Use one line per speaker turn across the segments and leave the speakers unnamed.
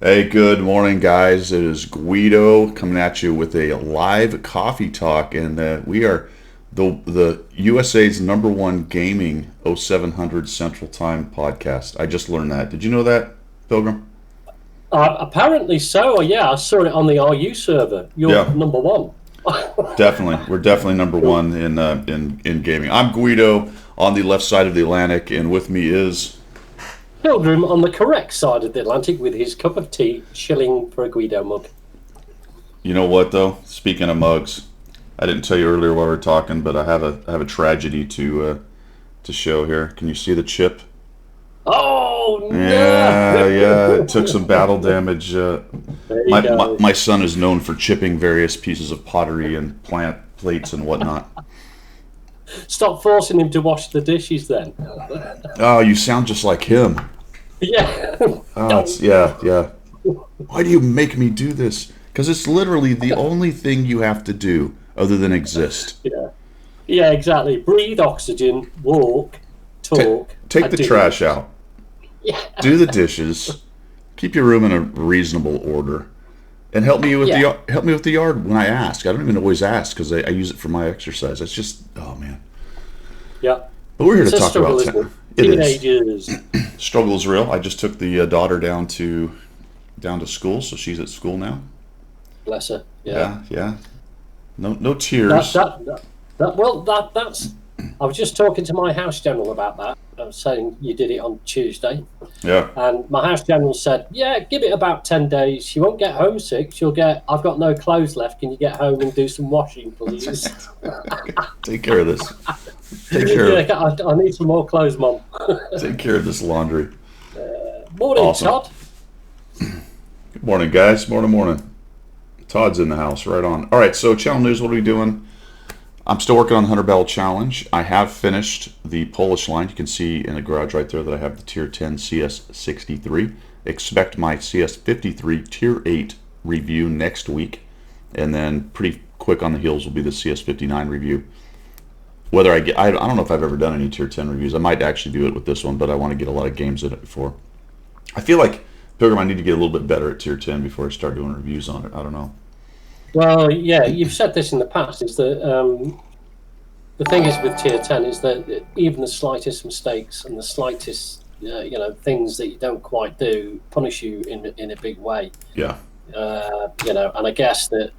Hey, good morning, guys. It is Guido coming at you with a live coffee talk, and we are the USA's number one gaming 0700 Central Time podcast. I just learned that. Did you know that, Pilgrim?
Apparently so. Yeah, I saw it on the RU server. You're
Yeah,
number one.
definitely. We're definitely number one in gaming. I'm Guido on the left side of the Atlantic, and with me is
Pilgrim on the correct side of the Atlantic with his cup of tea, chilling for a Guido mug.
you know what though. Speaking of mugs, I didn't tell you earlier while we were talking, but I have a tragedy to show here. Can you see the chip?
Oh
Yeah,
no!
yeah. It took some battle damage.
There you
My
go.
my son is known for chipping various pieces of pottery and plant plates and whatnot.
Stop forcing him to wash the dishes then.
Oh, you sound just like him.
Yeah.
Oh, yeah, yeah. Why do you make me do this? Because it's literally the only thing you have to do other than exist.
Yeah. Yeah, exactly. Breathe oxygen, walk, talk.
Take
and
the
do
trash
this.
out.
Yeah.
Do the dishes. Keep your room in a reasonable order. And
Yeah.
help me with the yard when I ask. I don't even always ask because I use it for my exercise. It's just, oh man.
Yeah.
But we're here
It's
to
a
talk about
struggle, isn't it?
it is.
Teenagers.
Struggle is real. I just took the daughter down to school, so she's at school now.
Bless her. Yeah.
Yeah, yeah. No
That,
tears.
that, that, that's. I was just talking to my house general about that. I was saying you did it on Tuesday,
Yeah.
and my house general said, "Yeah, give it about 10 days. She won't get homesick. She'll get. I've got no clothes left. Can you get home and do some washing, please?"
Take care of this. Take care of
Yeah, I need some more clothes, Mum.
take care of this laundry.
Morning,
Awesome.
Todd.
Good morning, guys. Morning. Todd's in the house. Right on. All right. So channel news. What are we doing? I'm still working on the 100 Battle Challenge. I have finished the Polish line. You can see in the garage right there that I have the Tier 10 CS63. Expect my CS53 Tier 8 review next week. And then pretty quick on the heels will be the CS59 review. Whether I don't know if I've ever done any Tier 10 reviews. I might actually do it with this one, but I want to get a lot of games in it before. I feel like, Pilgrim, I need to get a little bit better at Tier 10 before I start doing reviews on it. I don't know.
Well, yeah, you've said this in the past. Is that the thing is with tier 10 is that even the slightest mistakes and the slightest things that you don't quite do punish you in a big way.
Yeah.
And I guess that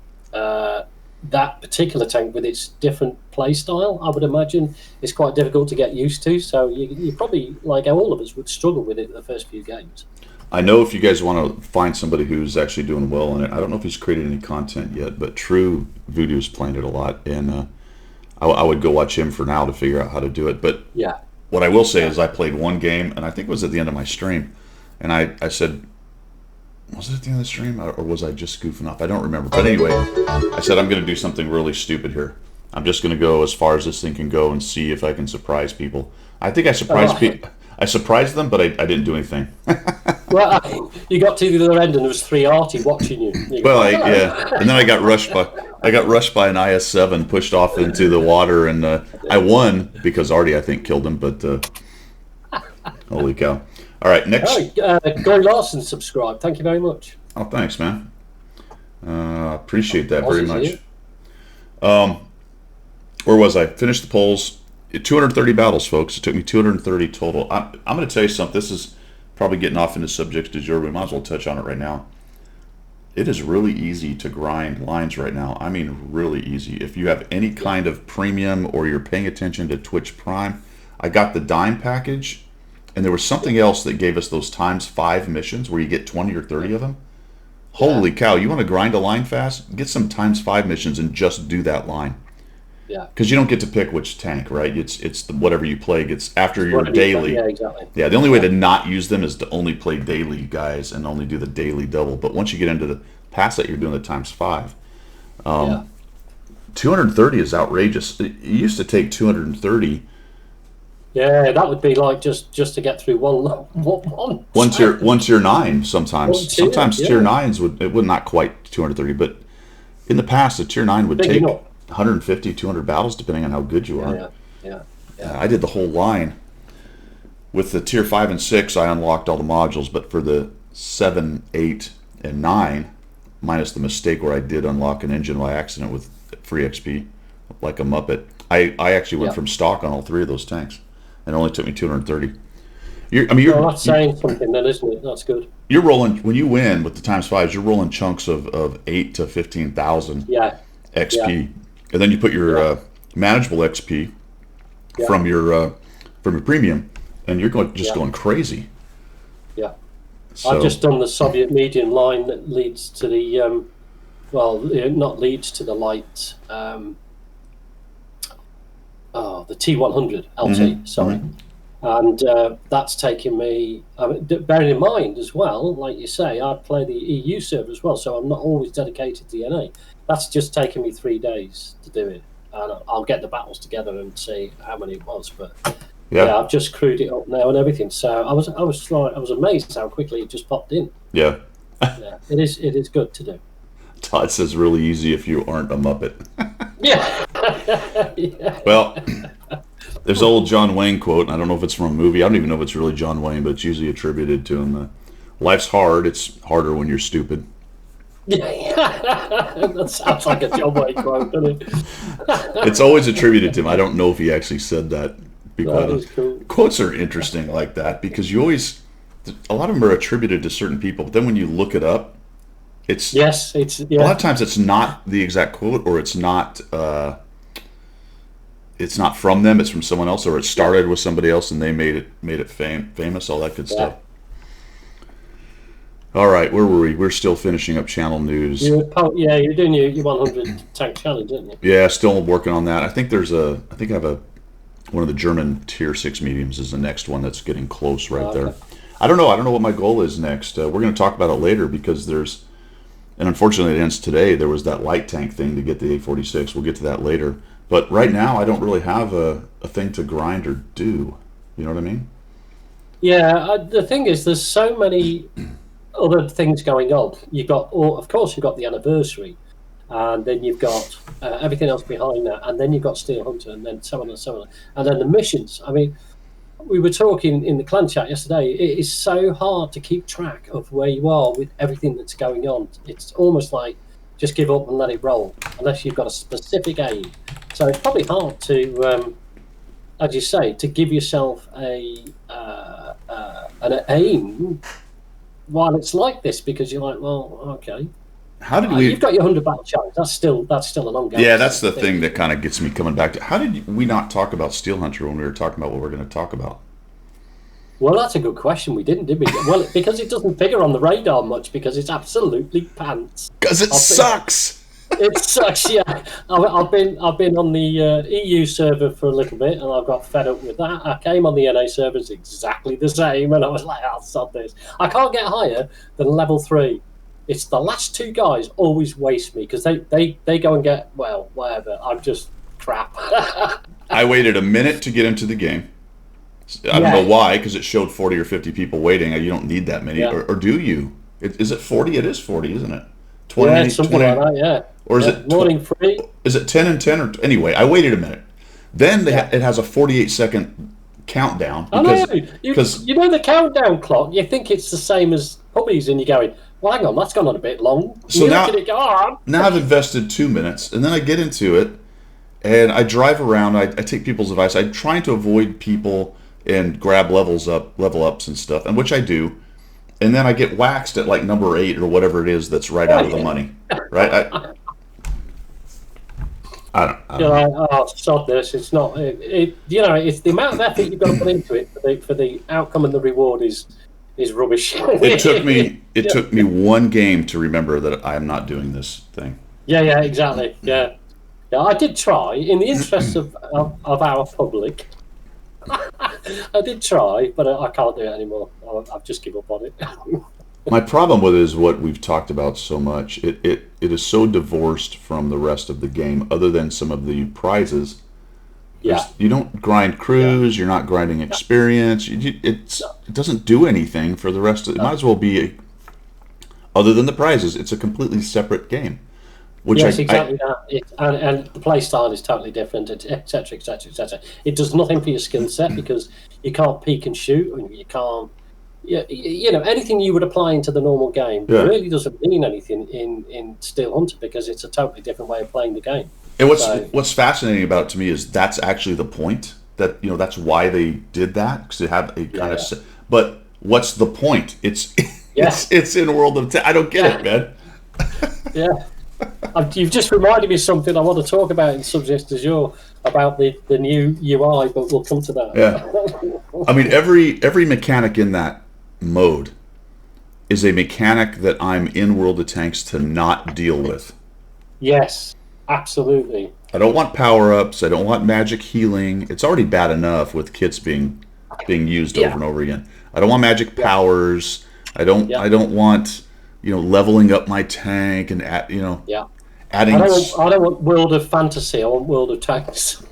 that particular tank with its different play style, I would imagine, is quite difficult to get used to. So you probably, like all of us, would struggle with it the first few games.
I know if you guys want to find somebody who's actually doing well in it, I don't know if he's created any content yet, but True Voodoo's playing it a lot, and I would go watch him for now to figure out how to do it. But
Yeah,
what I will say is I played one game, and I think it was at the end of my stream, and I said, was it at the end of the stream, or was I just goofing off? I don't remember. But anyway, I said I'm going to do something really stupid here. I'm just going to go as far as this thing can go and see if I can surprise people. I think I surprised people. I surprised them, but I didn't do anything.
well, you got to the other end and there was three arty watching you. You go,
Well,
"Hello."
yeah, and then I got rushed by an IS-7, pushed off into the water, and I won because Artie I think killed him. But holy cow! All right, next.
Gory Larson subscribed. Thank you very much.
Oh, thanks, man. Appreciate that very
Aussies
much.
here.
Where was I? Finished the polls. 230 battles, folks. It took me 230 total. I'm going to tell you something. This is probably getting off into subjects du jour. We might as well touch on it right now. It is really easy to grind lines right now. I mean, really easy. If you have any kind of premium or you're paying attention to Twitch Prime, I got the dime package, and there was something else that gave us those ×5 missions where you get 20 or 30 of them. Holy cow! You want to grind a line fast? Get some ×5 missions and just do that line.
Yeah.
Because you don't get to pick which tank, right? It's whatever you play gets after your
Whatever you play,
daily.
yeah, exactly.
Yeah, the only way to not use them is to only play daily guys and only do the daily double. But once you get into the past that, you're doing the ×5.
Yeah.
230 is outrageous. It used to take 230.
Yeah, that would be like just to get through one.
One tier 9 sometimes.
One tier,
Sometimes
yeah.
tier 9s would not quite 230, but in the past a tier 9 would
Big
take
enough.
150, 200 battles depending on how good you are.
Yeah.
I did the whole line. With the tier 5 and 6, I unlocked all the modules, but for the 7, 8, and 9, minus the mistake where I did unlock an engine by accident with free XP, like a Muppet. I actually went from stock on all 3 of those tanks, and it only took me 230.
Well, that's saying something then, isn't it? That's good.
You're rolling, when you win with the times 5s, you're rolling chunks of 8 to 15,000 XP, and then you put your manageable XP from your premium, and you're going crazy.
Yeah. So, I've just done the Soviet medium line that leads to the not leads to the light. The T100 LT. Sorry. And that's taken me, bearing in mind as well, like you say, I play the EU server as well, so I'm not always dedicated to the NA. That's just taken me 3 days to do it. And I'll get the battles together and see how many it was. But I've just crewed it up now and everything. So I was amazed how quickly it just popped in.
Yeah.
It is good to do.
Todd says really easy if you aren't a Muppet.
Yeah.
Well, there's an old John Wayne quote, and I don't know if it's from a movie. I don't even know if it's really John Wayne, but it's usually attributed to him. Life's hard. It's harder when you're stupid.
Yeah, that sounds like a John Wayne quote, doesn't it?
It's always attributed to him. I don't know if he actually said that. Because
cool.
Quotes are interesting like that because a lot of them are attributed to certain people, but then when you look it up, a lot of times it's not the exact quote, or it's not from them. It's from someone else, or it started with somebody else and they made it famous. All that good stuff. All right, where were we? We're still finishing up channel news.
You're doing your 100 tank challenge, aren't you?
Yeah, still working on that. I think I have one of the German tier 6 mediums is the next one that's getting close there. I don't know what my goal is next. We're going to talk about it later because and unfortunately it ends today. There was that light tank thing to get the A46. We'll get to that later. But right now I don't really have a thing to grind or do. You know what I mean?
Yeah, the thing is there's so many other things going on. You've got the anniversary, and then you've got everything else behind that, and then you've got Steel Hunter, and then so on and so on, and then the missions. I mean, we were talking in the clan chat yesterday. It is so hard to keep track of where you are with everything that's going on. It's almost like just give up and let it roll, unless you've got a specific aim. So it's probably hard to, as you say, to give yourself an aim while it's like this, because you're like, well, okay.
How did we?
You've got your 100 battle challenge. That's still an ongoing.
Yeah, that's the thing that kind of gets me coming back to. How did we not talk about Steel Hunter when we were talking about what we're going to talk about?
Well, that's a good question. We didn't, did we? Well, because it doesn't figure on the radar much, because it's absolutely pants.
Because it sucks.
It sucks. Yeah, I've been on the EU server for a little bit, and I've got fed up with that. I came on the NA server, it's exactly the same, and I was like, I'll stop this. I can't get higher than level 3. It's the last 2 guys always waste me because they go and get, well, whatever. I'm just crap.
I waited a minute to get into the game. I don't know why, because it showed 40 or 50 people waiting. You don't need that many, or do you? Is it 40? It is 40, isn't it?
20, something 20, like that, yeah.
Or is it
morning free?
Is it 10 and 10? Or anyway, I waited a minute. Then it has a 48-second countdown.
Because you know the countdown clock. You think it's the same as puppies, and you're going, well, hang on, that's gone on a bit long.
So now I've invested 2 minutes, and then I get into it, and I drive around. I take people's advice. I'm trying to avoid people and grab level ups and stuff, and which I do. And then I get waxed at like number 8 or whatever it is that's right out of the money, right? I don't
You're like, oh, sod this. It's not. It's the amount of effort you've got to put into it for the outcome and the reward is rubbish.
It took me 1 game to remember that I am not doing this thing.
Yeah, exactly. Yeah. I did try in the interests of our public. I did try, but I can't do it anymore. I've just given up on it.
My problem with it is what we've talked about so much. It is so divorced from the rest of the game, other than some of the prizes. Yeah. You don't grind crews. You're not grinding experience. It doesn't do anything for the rest of it. It might as well be, other than the prizes, it's a completely separate game.
Exactly that. And the play style is totally different, etc., etc., etc. It does nothing for your skill set because you can't peek and shoot, and you anything you would apply into the normal game
Yeah.
really doesn't mean anything in Steel Hunter because it's a totally different way of playing the game.
And
So-
what's fascinating about it to me is that's actually the point. That that's why they did that, because they have a kind
Yeah.
of. But what's the point? It's
Yeah.
it's in World of Tanks. I don't get it, man.
Yeah. You've just reminded me of something I want to talk about in subject du jour about the new UI, but we'll come to that.
Yeah. I mean, every mechanic in that mode is a mechanic that I'm in World of Tanks to not deal with.
Yes, absolutely.
I don't want power-ups. I don't want magic healing. It's already bad enough with kits being used over and over again. I don't want magic powers. I don't want leveling up my tank and
Yeah.
adding.
I don't want World of Fantasy. I want World of Tanks.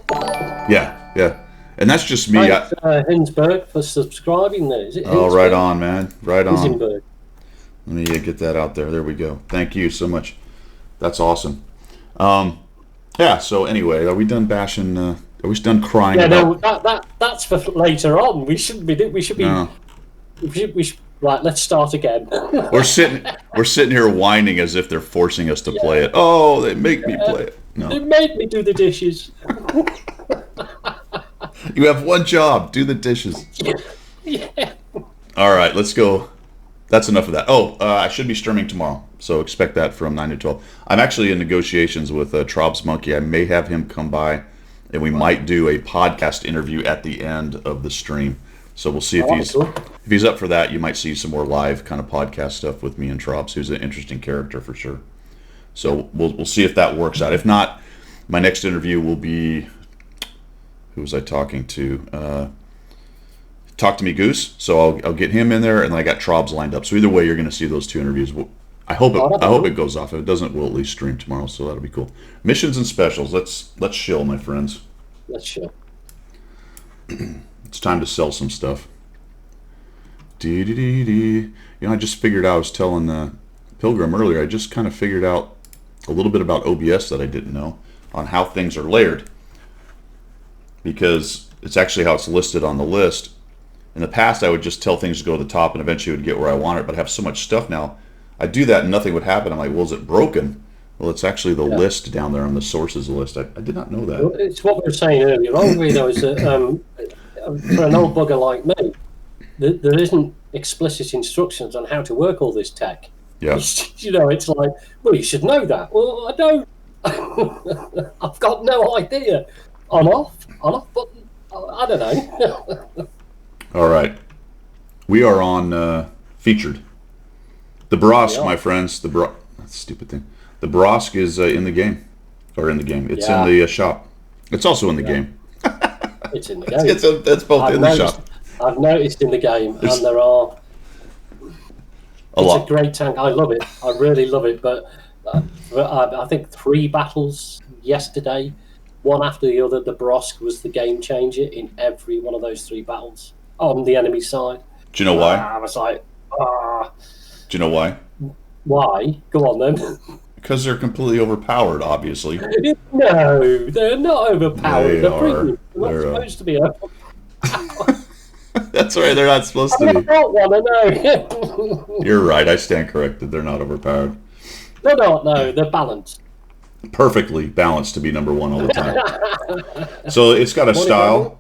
Yeah. And that's just me.
Thanks, Hinsberg, for subscribing there. Is it
Oh,
Hinsberg?
right on, man. Right on.
Hisenberg.
Let me get that out there. There we go. Thank you so much. That's awesome. Yeah. So anyway, are we done bashing? Are we done crying?
Yeah,
about...
no, that's for later on. We shouldn't be. We should be.
No.
We should. Right, let's start again.
We're sitting here whining as if they're forcing us to play it. Oh, they make me play it.
They
No.
made me do the dishes.
You have one job. Do the dishes.
Yeah.
All right, let's go. That's enough of that. Oh, I should be streaming tomorrow, so expect that from 9 to 12. I'm actually in negotiations with Trobs Monkey. I may have him come by, and we might do a podcast interview at the end of the stream. So we'll see if he's up for that. You might see some more live kind of podcast stuff with me and Trobs, who's an interesting character for sure. So we'll see if that works out. If not, my next interview will be, who was I talking to? Talk to Me Goose. So I'll get him in there, and then I got Trobs lined up. So either way, you're going to see those two interviews. I hope it goes off. If it doesn't, we'll at least stream tomorrow. So that'll be cool. Missions and specials. Let's chill, my friends.
Let's show.
It's time to sell some stuff. I just figured out. I was telling Pilgrim earlier. I just kind of figured out a little bit about OBS that I didn't know on how things are layered, because it's actually how it's listed on the list. In the past, I would just tell things to go to the top, and eventually it would get where I want it. But I have so much stuff now. I do that, and nothing would happen. I'm like, well, is it broken? Well, it's actually the list down there on the sources list. I did not know that.
It's what we were saying earlier on, Guido, is that for an old bugger like me, there isn't explicit instructions on how to work all this tech.
Yeah.
It's like, well, you should know that. Well, I don't. I've got no idea. On off button. I don't know.
All right. We are on featured. The Brosk, my friends. That's a stupid thing. The Brosk is in the game. Or in the game. It's in the shop. It's also in the game.
It's in the game.
It's both in the shop.
I've noticed in the game, and there are... It's a great tank. I love it. I really love it. But I think 3 battles yesterday, one after the other, the Brosk was the game changer in every one of those 3 battles on the enemy side.
Do you know why?
I was like,
Do you know why?
Why? Go on then.
Because they're completely overpowered, obviously.
No, they're not overpowered. They're premium. They're not supposed to be overpowered.
That's right, they're not supposed to be.
I've got one, I know.
You're right, I stand corrected. They're not overpowered.
They're not, no, they're balanced.
Perfectly balanced to be number 1 all the time. So it's got a style.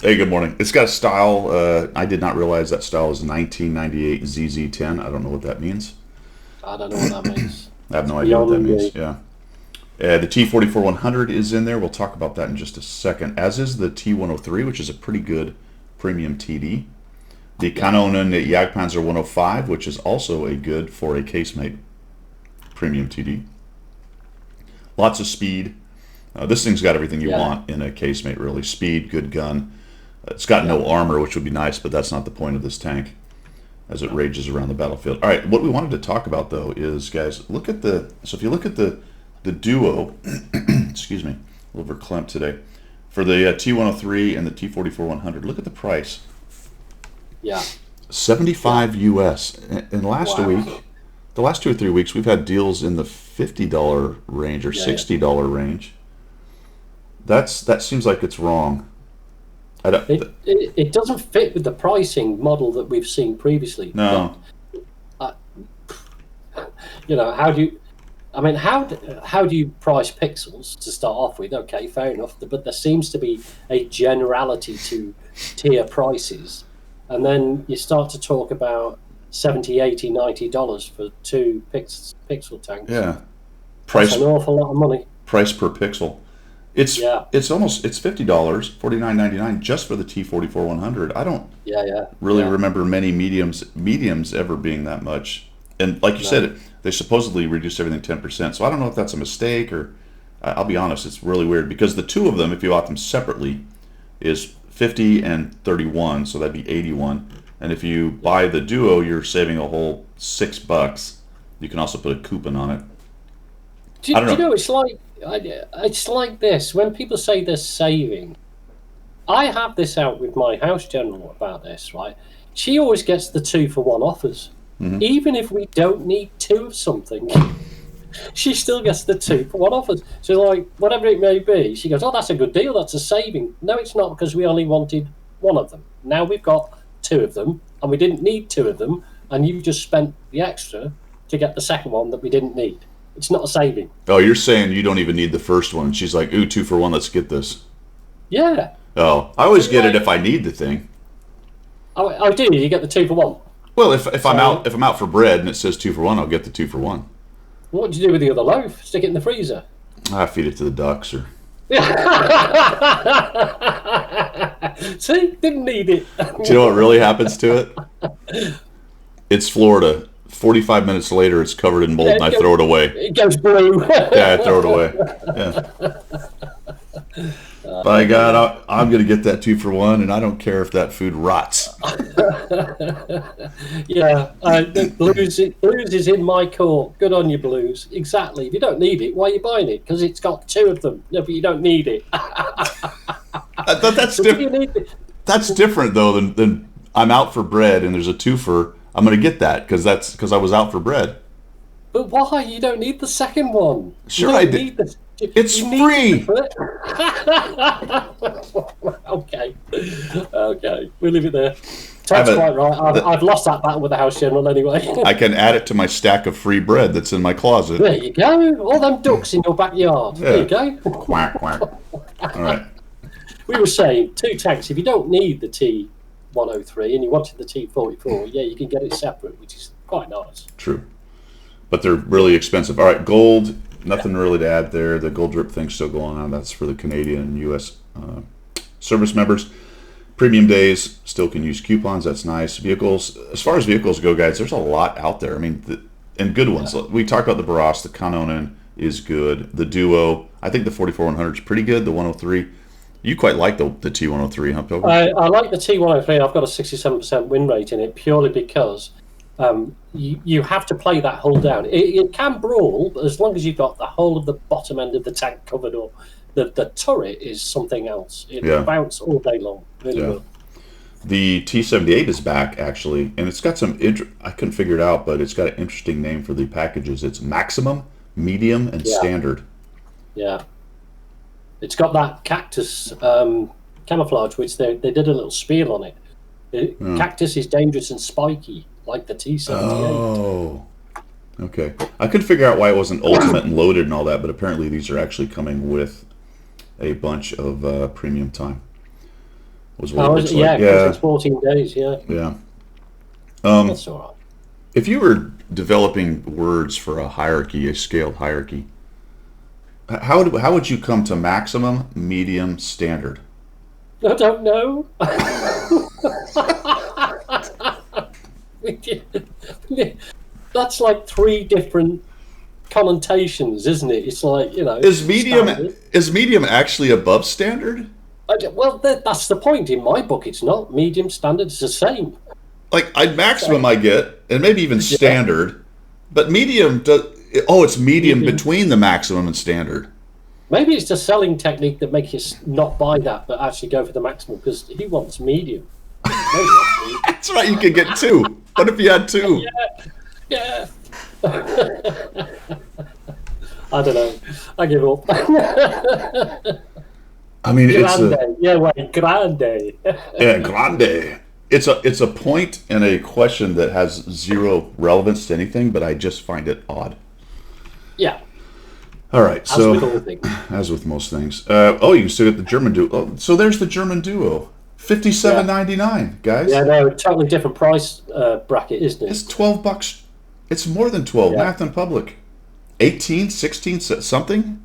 Hey, good morning. It's got a style. I did not realize that style is 1998 ZZ10. I don't know what that means.
I don't know what that means.
I have no idea what that means. Yeah. The T44-100 is in there. We'll talk about that in just a second. As is the T103, which is a pretty good premium TD. The Kanonen Jagdpanzer 105, which is also a good for a casemate premium TD. Lots of speed. This thing's got everything you want in a casemate, really. Speed, good gun. It's got no armor, which would be nice, but that's not the point of this tank as it rages around the battlefield. All right, what we wanted to talk about, though, is, guys, look at the... So if you look at the duo... excuse me, a little verklempt today. For the T103 and the T44-100, look at the price.
Yeah.
75 US. In the last week, the last 2 or 3 weeks, we've had deals in the $50 range or $60 range. That seems like it's wrong. I don't,
It doesn't fit with the pricing model that we've seen previously.
no.
How do you? I mean, how do you price pixels to start off with? Okay, fair enough, but there seems to be a generality to tier prices, and then you start to talk about $70, $80, $90 for two pixel tanks.
Yeah.
That's an awful lot of money.
Price per pixel. It's $50, $49.99 just for the T44-100. I don't really remember many mediums ever being that much. And like you said, they supposedly reduced everything 10%. So I don't know if that's a mistake or I'll be honest, it's really weird because the two of them, if you bought them separately, is 50 and 31, so that'd be 81. And if you buy the Duo, you're saving a whole $6. You can also put a coupon on it.
Do you know, it's like this. When people say they're saving, I have this out with my house general about this, right? She always gets the 2-for-1 offers. Mm-hmm. Even if we don't need two of something, she still gets the 2-for-1 offers. So, like, whatever it may be, she goes, oh, that's a good deal, that's a saving. No, it's not, because we only wanted one of them. Now we've got two of them, and we didn't need two of them, and you've just spent the extra to get the second one that we didn't need. It's not a saving. Oh,
you're saying you don't even need the first one. She's like, ooh, 2-for-1, let's get this.
Yeah.
Oh, I always get it if I need the thing.
Oh, do you? You get the 2-for-1?
Well, if I'm out for bread and it says 2-for-1, I'll get the 2-for-1.
What do you do with the other loaf? Stick it in the freezer?
I feed it to the ducks or.
See, didn't need it.
Do you know what really happens to it? It's Florida. 45 minutes later, it's covered in mold, and I throw it away.
It goes blue.
Yeah, I throw it away. Yeah. By God, I'm going to get that 2-for-1, and I don't care if that food rots.
Yeah, the Blues is in my court. Good on you, Blues. Exactly. If you don't need it, why are you buying it? Because it's got two of them. No, but you don't need it.
That's different. That's different though than I'm out for bread and there's a 2-for. I'm going to get that because I was out for bread.
But why? You don't need the second one.
Sure, I did. It's free.
Okay, we'll leave it there. Ted's quite right. I've lost that battle with the house general anyway.
I can add it to my stack of free bread that's in my closet.
There you go. All them ducks in your backyard. Yeah. There you go.
Quack, quack. All right.
We were saying two tanks. If you don't need the T103 and you wanted the T44, yeah, you can get it separate, which is quite nice.
True. But they're really expensive. All right, gold. Nothing really to add there. The gold drip thing's still going on. That's for the Canadian and U.S. Service members. Premium days still can use coupons. That's nice. Vehicles. As far as vehicles go, guys, there's a lot out there. I mean, and good ones. Yeah. We talked about the Barras. The Canoonan is good. The Duo. I think the 44-100 is pretty good. The 103. You quite like the T103, huh, Pilgrim?
I like the T103. I've got a 67% win rate in it purely because you have to play that hull down. It can brawl, but as long as you've got the whole of the bottom end of the tank covered up, the turret is something else. It'll bounce all day long. Really will.
The T78 is back, actually, and it's got some... I couldn't figure it out, but it's got an interesting name for the packages. It's Maximum, Medium, and Standard.
Yeah. It's got that cactus camouflage, which they did a little spiel on it. Cactus is dangerous and spiky, like the T78.
Oh, okay. I couldn't figure out why it wasn't ultimate and loaded and all that, but apparently these are actually coming with a bunch of premium time. Was what it looks like.
Yeah, it's 14 days,
Yeah.
That's all right.
If you were developing words for a hierarchy, a scaled hierarchy, how would you come to maximum, medium, standard?
I don't know. That's like three different connotations, isn't it? It's like,
Is medium actually above standard?
Well, that's the point. In my book, it's not. Medium, standard is the same.
Like, maximum I get, and maybe even standard, but medium it's medium between the maximum and standard.
Maybe it's the selling technique that makes you not buy that, but actually go for the maximum, because he wants medium.
That's right, you could get two. What if you had two?
Yeah. I don't know. I give up.
I mean,
Grande. Yeah, wait, grande.
yeah, grande. It's a point and a question that has zero relevance to anything, but I just find it odd.
Yeah,
All right,
as with
so
all things.
as with most things, oh, you can still get the German Duo. Oh, so there's the German Duo, $57.99, guys.
Yeah, no, totally different price bracket, isn't
It's
it?
$12. It's more than 12.
Yeah.
Math in public. 18, 16, something.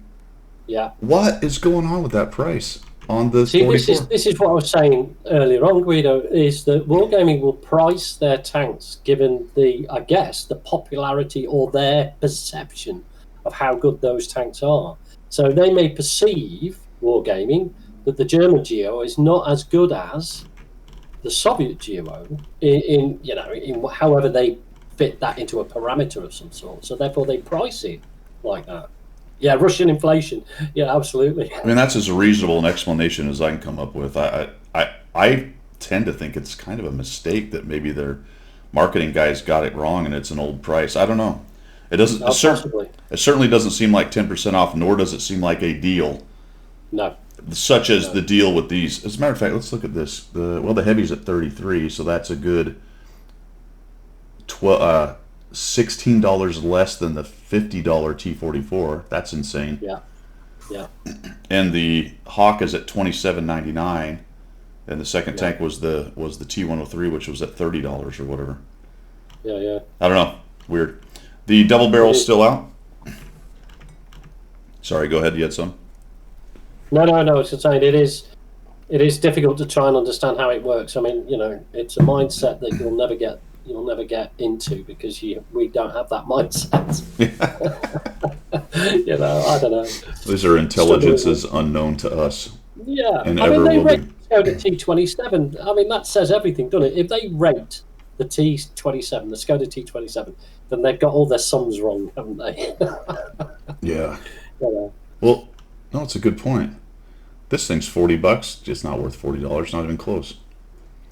Yeah.
What is going on with that price on the
See,
44?
this is what I was saying earlier on, Guido, is that Wargaming will price their tanks given the, I guess, the popularity or their perception of how good those tanks are. So they may perceive, Wargaming, that the German Geo is not as good as the Soviet Geo in however they fit that into a parameter of some sort. So therefore they price it like that. Yeah, Russian inflation. Yeah, absolutely.
I mean, that's as reasonable an explanation as I can come up with. I tend to think it's kind of a mistake that maybe their marketing guys got it wrong and it's an old price. I don't know. It doesn't.
Possibly.
It certainly doesn't seem like 10% off, nor does it seem like a deal,
No.
such as the deal with these. As a matter of fact, let's look at this. The heavy's at 33, so that's a good $16 less than the $50 T44. That's insane.
Yeah. Yeah.
And the Hawk is at $27.99, and the second tank was the T103, which was at $30 or whatever.
Yeah, yeah.
I don't know. Weird. The double barrel's still out. Sorry, go ahead. You had some.
No. It's just saying it is difficult to try and understand how it works. I mean, it's a mindset that you'll never get into because we don't have that mindset. I don't know.
These are intelligences unknown to us.
Yeah,
And
I mean,
ever
they
will
rate
be.
the Skoda T27. I mean, that says everything, doesn't it? If they rate the T27, the Skoda T27, then they've got all their sums wrong, haven't they?
Yeah.
Yeah.
Well, no, it's a good point. This thing's $40. Just not worth $40. Not even close.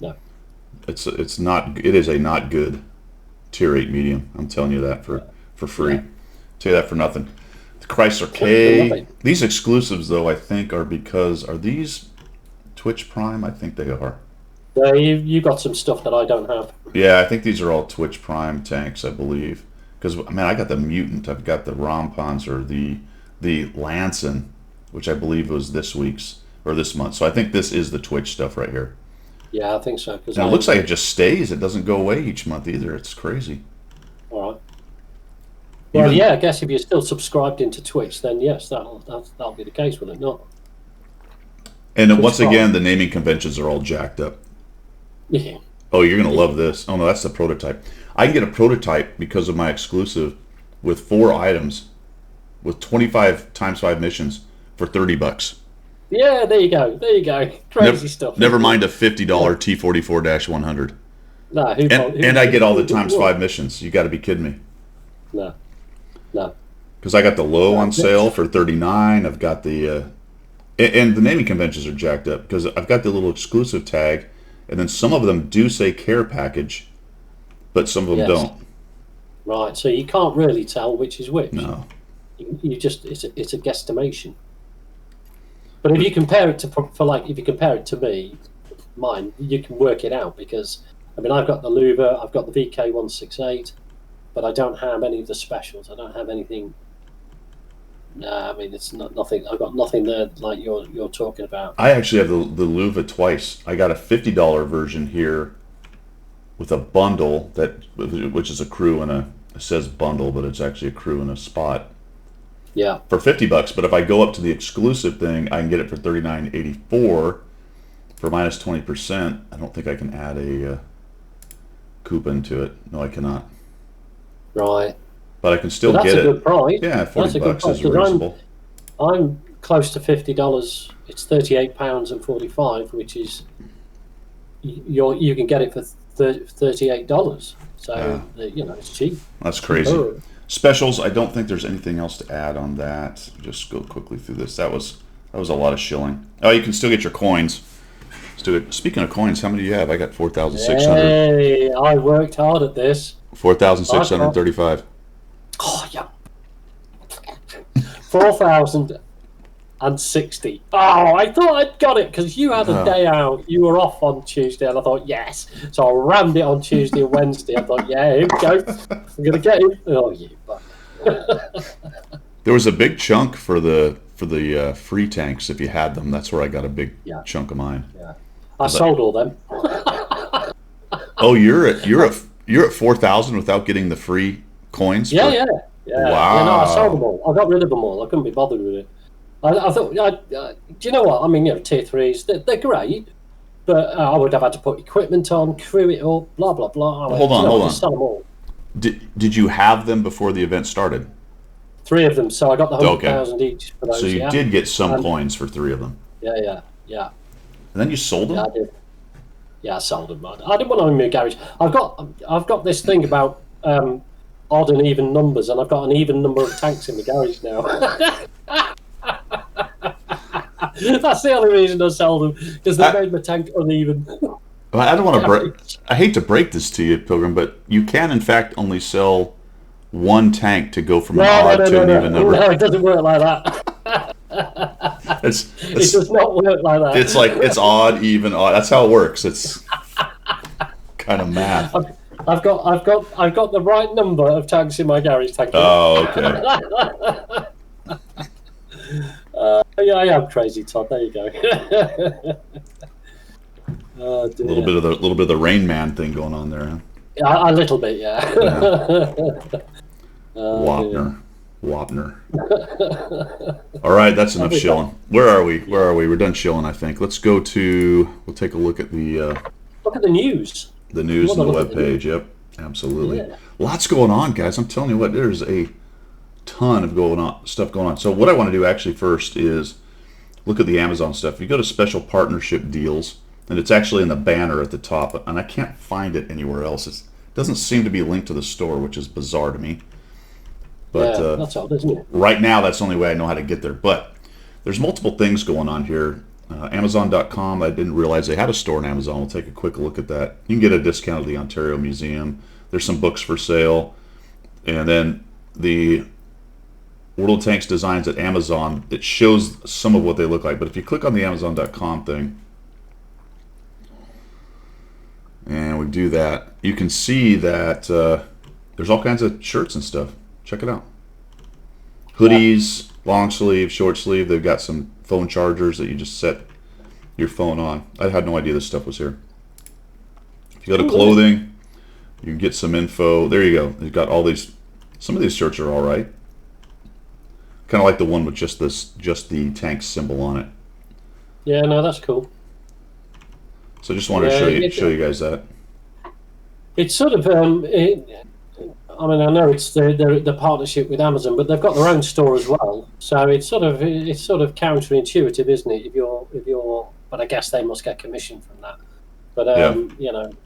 No.
It's not. It is a not good tier 8 medium. I'm telling you that for free.
Yeah.
Tell you that for nothing. The Chrysler
For
K.
nothing.
These exclusives though, I think, are these Twitch Prime? I think they are.
Yeah, you got some stuff that I don't have.
Yeah, I think these are all Twitch Prime tanks, I believe. Because I got the Mutant, I've got the Rompanzer, the Lanson, which I believe was this month. So I think this is the Twitch stuff right here.
Yeah, I think so.
And it looks like it just stays. It doesn't go away each month either. It's crazy.
All right. Well,
Even-
yeah, I guess if you're still subscribed into Twitch, then yes, that'll be the case, will it not?
And
Twitch
once
Prime.
again, the naming conventions are all jacked up.
Yeah.
Oh, you're going to love this. Oh, no, that's the prototype. I can get a prototype because of my exclusive with 4 items with 25 times 5 missions for $30.
Yeah, there you go. Crazy stuff.
Never mind a $50 T44-100.
No,
And I get all the times 5 missions. You got to be kidding me.
No.
Because I got the low on sale for $39. I've got the and the naming conventions are jacked up because I've got the little exclusive tag, and then some of them do say care package, but some of them
Yes.
don't.
Right, so you can't really tell which is which.
No.
You just it's a guesstimation. But if you compare it if you compare it to mine, you can work it out because I mean I've got the Luva, I've got the VK168, but I don't have any of the specials. I don't have anything. I mean it's nothing. I've got nothing there like you're talking about.
I actually have the Luva twice. I got a $50 version here with a bundle which is a crew and it says bundle, but it's actually a crew and a spot
Yeah.
for $50. But if I go up to the exclusive thing, I can get it for $39.84 for minus 20%. I don't think I can add a coupon to it. No, I cannot.
Right.
But I can still
But that's
get
a
it.
good price.
Yeah,
That's a good
$40
price,
is
'cause
reasonable.
I'm close to $50. It's £38.45, which is you can get it for $38. So it's cheap.
That's crazy.
Oh.
Specials. I don't think there's anything else to add on that. Just go quickly through this. That was a lot of shilling. Oh, you can still get your coins. Speaking of coins, how many do you have? I got 4,600.
Hey, I worked hard at this.
4,635.
Oh yeah. 4,000. and 60. Oh, I thought I'd got it because you had a day out. You were off on Tuesday, and I thought, yes. So I rammed it on Tuesday and Wednesday. I thought, yeah, here we go. I'm going to get him. Oh, you bugger.
There was a big chunk for the free tanks if you had them. That's where I got a big chunk of mine.
Yeah, I sold all them.
Oh, you're at 4,000 without getting the free coins.
Yeah.
Wow.
Yeah, no, I sold them all. I got rid of them all. I couldn't be bothered with it. I thought, do you know what? I mean, tier 3s, they're great, but I would have had to put equipment on, crew it up, blah blah blah.
Hold on.
Sell them all.
Did you have them before the event started?
3 of them, so I got the 100,000 each for those.
So you did get some coins for 3 of them.
Yeah.
And then you sold them?
Yeah, I did. Yeah, I sold them. I didn't want them in my garage. I've got this thing about odd and even numbers, and I've got an even number of tanks in my garage now. That's the only reason I sold them, because they made my tank uneven.
I don't want to break. I hate to break this to you, Pilgrim, but you can in fact only sell one tank to go from an odd to an even number.
No, it doesn't work like that. It does not work like that.
It's odd, even, odd. That's how it works. It's kind of math.
I've got the right number of tanks in my garage. Thank you.
Oh, okay.
Yeah, I am crazy, Todd. There you go. Oh, dear.
A little bit of the Rain Man thing going on there, huh?
Yeah, a little bit, yeah.
Wapner. All right, that's enough shilling. Where are we? We're done shilling, I think. Let's go to. We'll take a look at the.
Look at the news.
The news and the webpage. Yep, absolutely. Yeah. Lots going on, guys. I'm telling you what. There's a ton of stuff going on. So what I want to do actually first is look at the Amazon stuff. If you go to special partnership deals, and it's actually in the banner at the top, and I can't find it anywhere else. It doesn't seem to be linked to the store, which is bizarre to me. But
that's odd, isn't it?
Right now, that's the only way I know how to get there. But there's multiple things going on here. Amazon.com, I didn't realize they had a store on Amazon. We'll take a quick look at that. You can get a discount at the Ontario Museum. There's some books for sale. And then the World of Tanks designs at Amazon, it shows some of what they look like. But if you click on the Amazon.com thing, and we do that, you can see that there's all kinds of shirts and stuff. Check it out. Hoodies, long sleeve, short sleeve. They've got some phone chargers that you just set your phone on. I had no idea this stuff was here. If you go to clothing, you can get some info. There you go. They've got all these. Some of these shirts are all right. Kind of like the one with just the tank symbol on it.
Yeah, no, that's cool.
So just wanted to show you guys that.
It's sort of I mean, I know it's the partnership with Amazon, but they've got their own store as well. So it's sort of counterintuitive, isn't it? If you're, but I guess they must get commission from that. But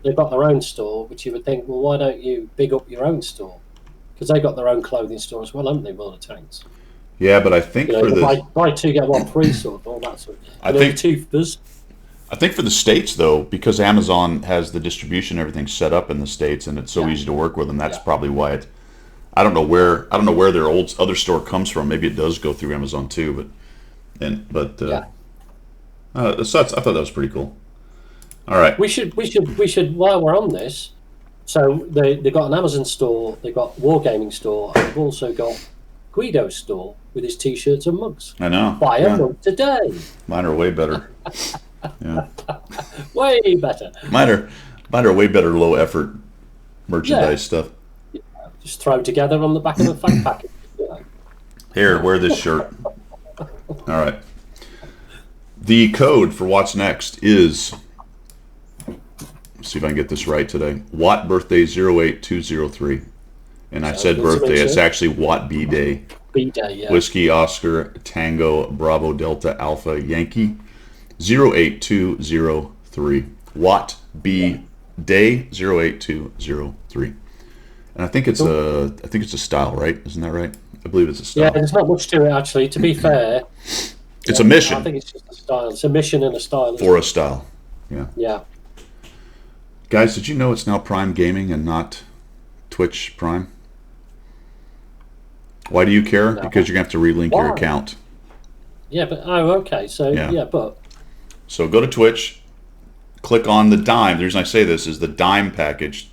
they've got their own store, which you would think, well, why don't you big up your own store? Because they got their own clothing store as well, haven't they? World of Tanks.
Yeah, but I think for the
buy 2 get 1 free sort of all that sort.
I think
toothers.
I think for the States, though, because Amazon has the distribution, everything set up in the States, and it's so easy to work with them, that's probably why it. I don't know where their other store comes from. Maybe it does go through Amazon too, so I thought that was pretty cool. All right,
we should while we're on this. So they got an Amazon store, they got Wargaming store, and they've also got Guido's store with his t-shirts and mugs.
I know.
Buy a mug today.
Mine are way better. Yeah.
Way better.
Mine are way better low effort merchandise stuff.
Yeah, just throw together on the back of the fag packet. Yeah.
Here, wear this shirt. All right. The code for what's next is, let's see if I can get this right today. Watt birthday 08203. And I said birthday. It's actually Watt B Day.
B Day, yeah.
Whiskey Oscar Tango Bravo Delta Alpha Yankee 08203. Watt B Day 08203. And I think it's a style, right? Isn't that right? I believe it's a style.
Yeah, there's not much to it actually. To be fair,
it's a mission.
I think it's just a style. It's a mission and a style.
For a style. Yeah.
Yeah.
Guys, did you know it's now Prime Gaming and not Twitch Prime? Why do you care?
No.
Because you're going to have to relink your account.
Yeah, but okay. So
Yeah.
but
So go to Twitch, click on the dime. The reason I say this is the dime package.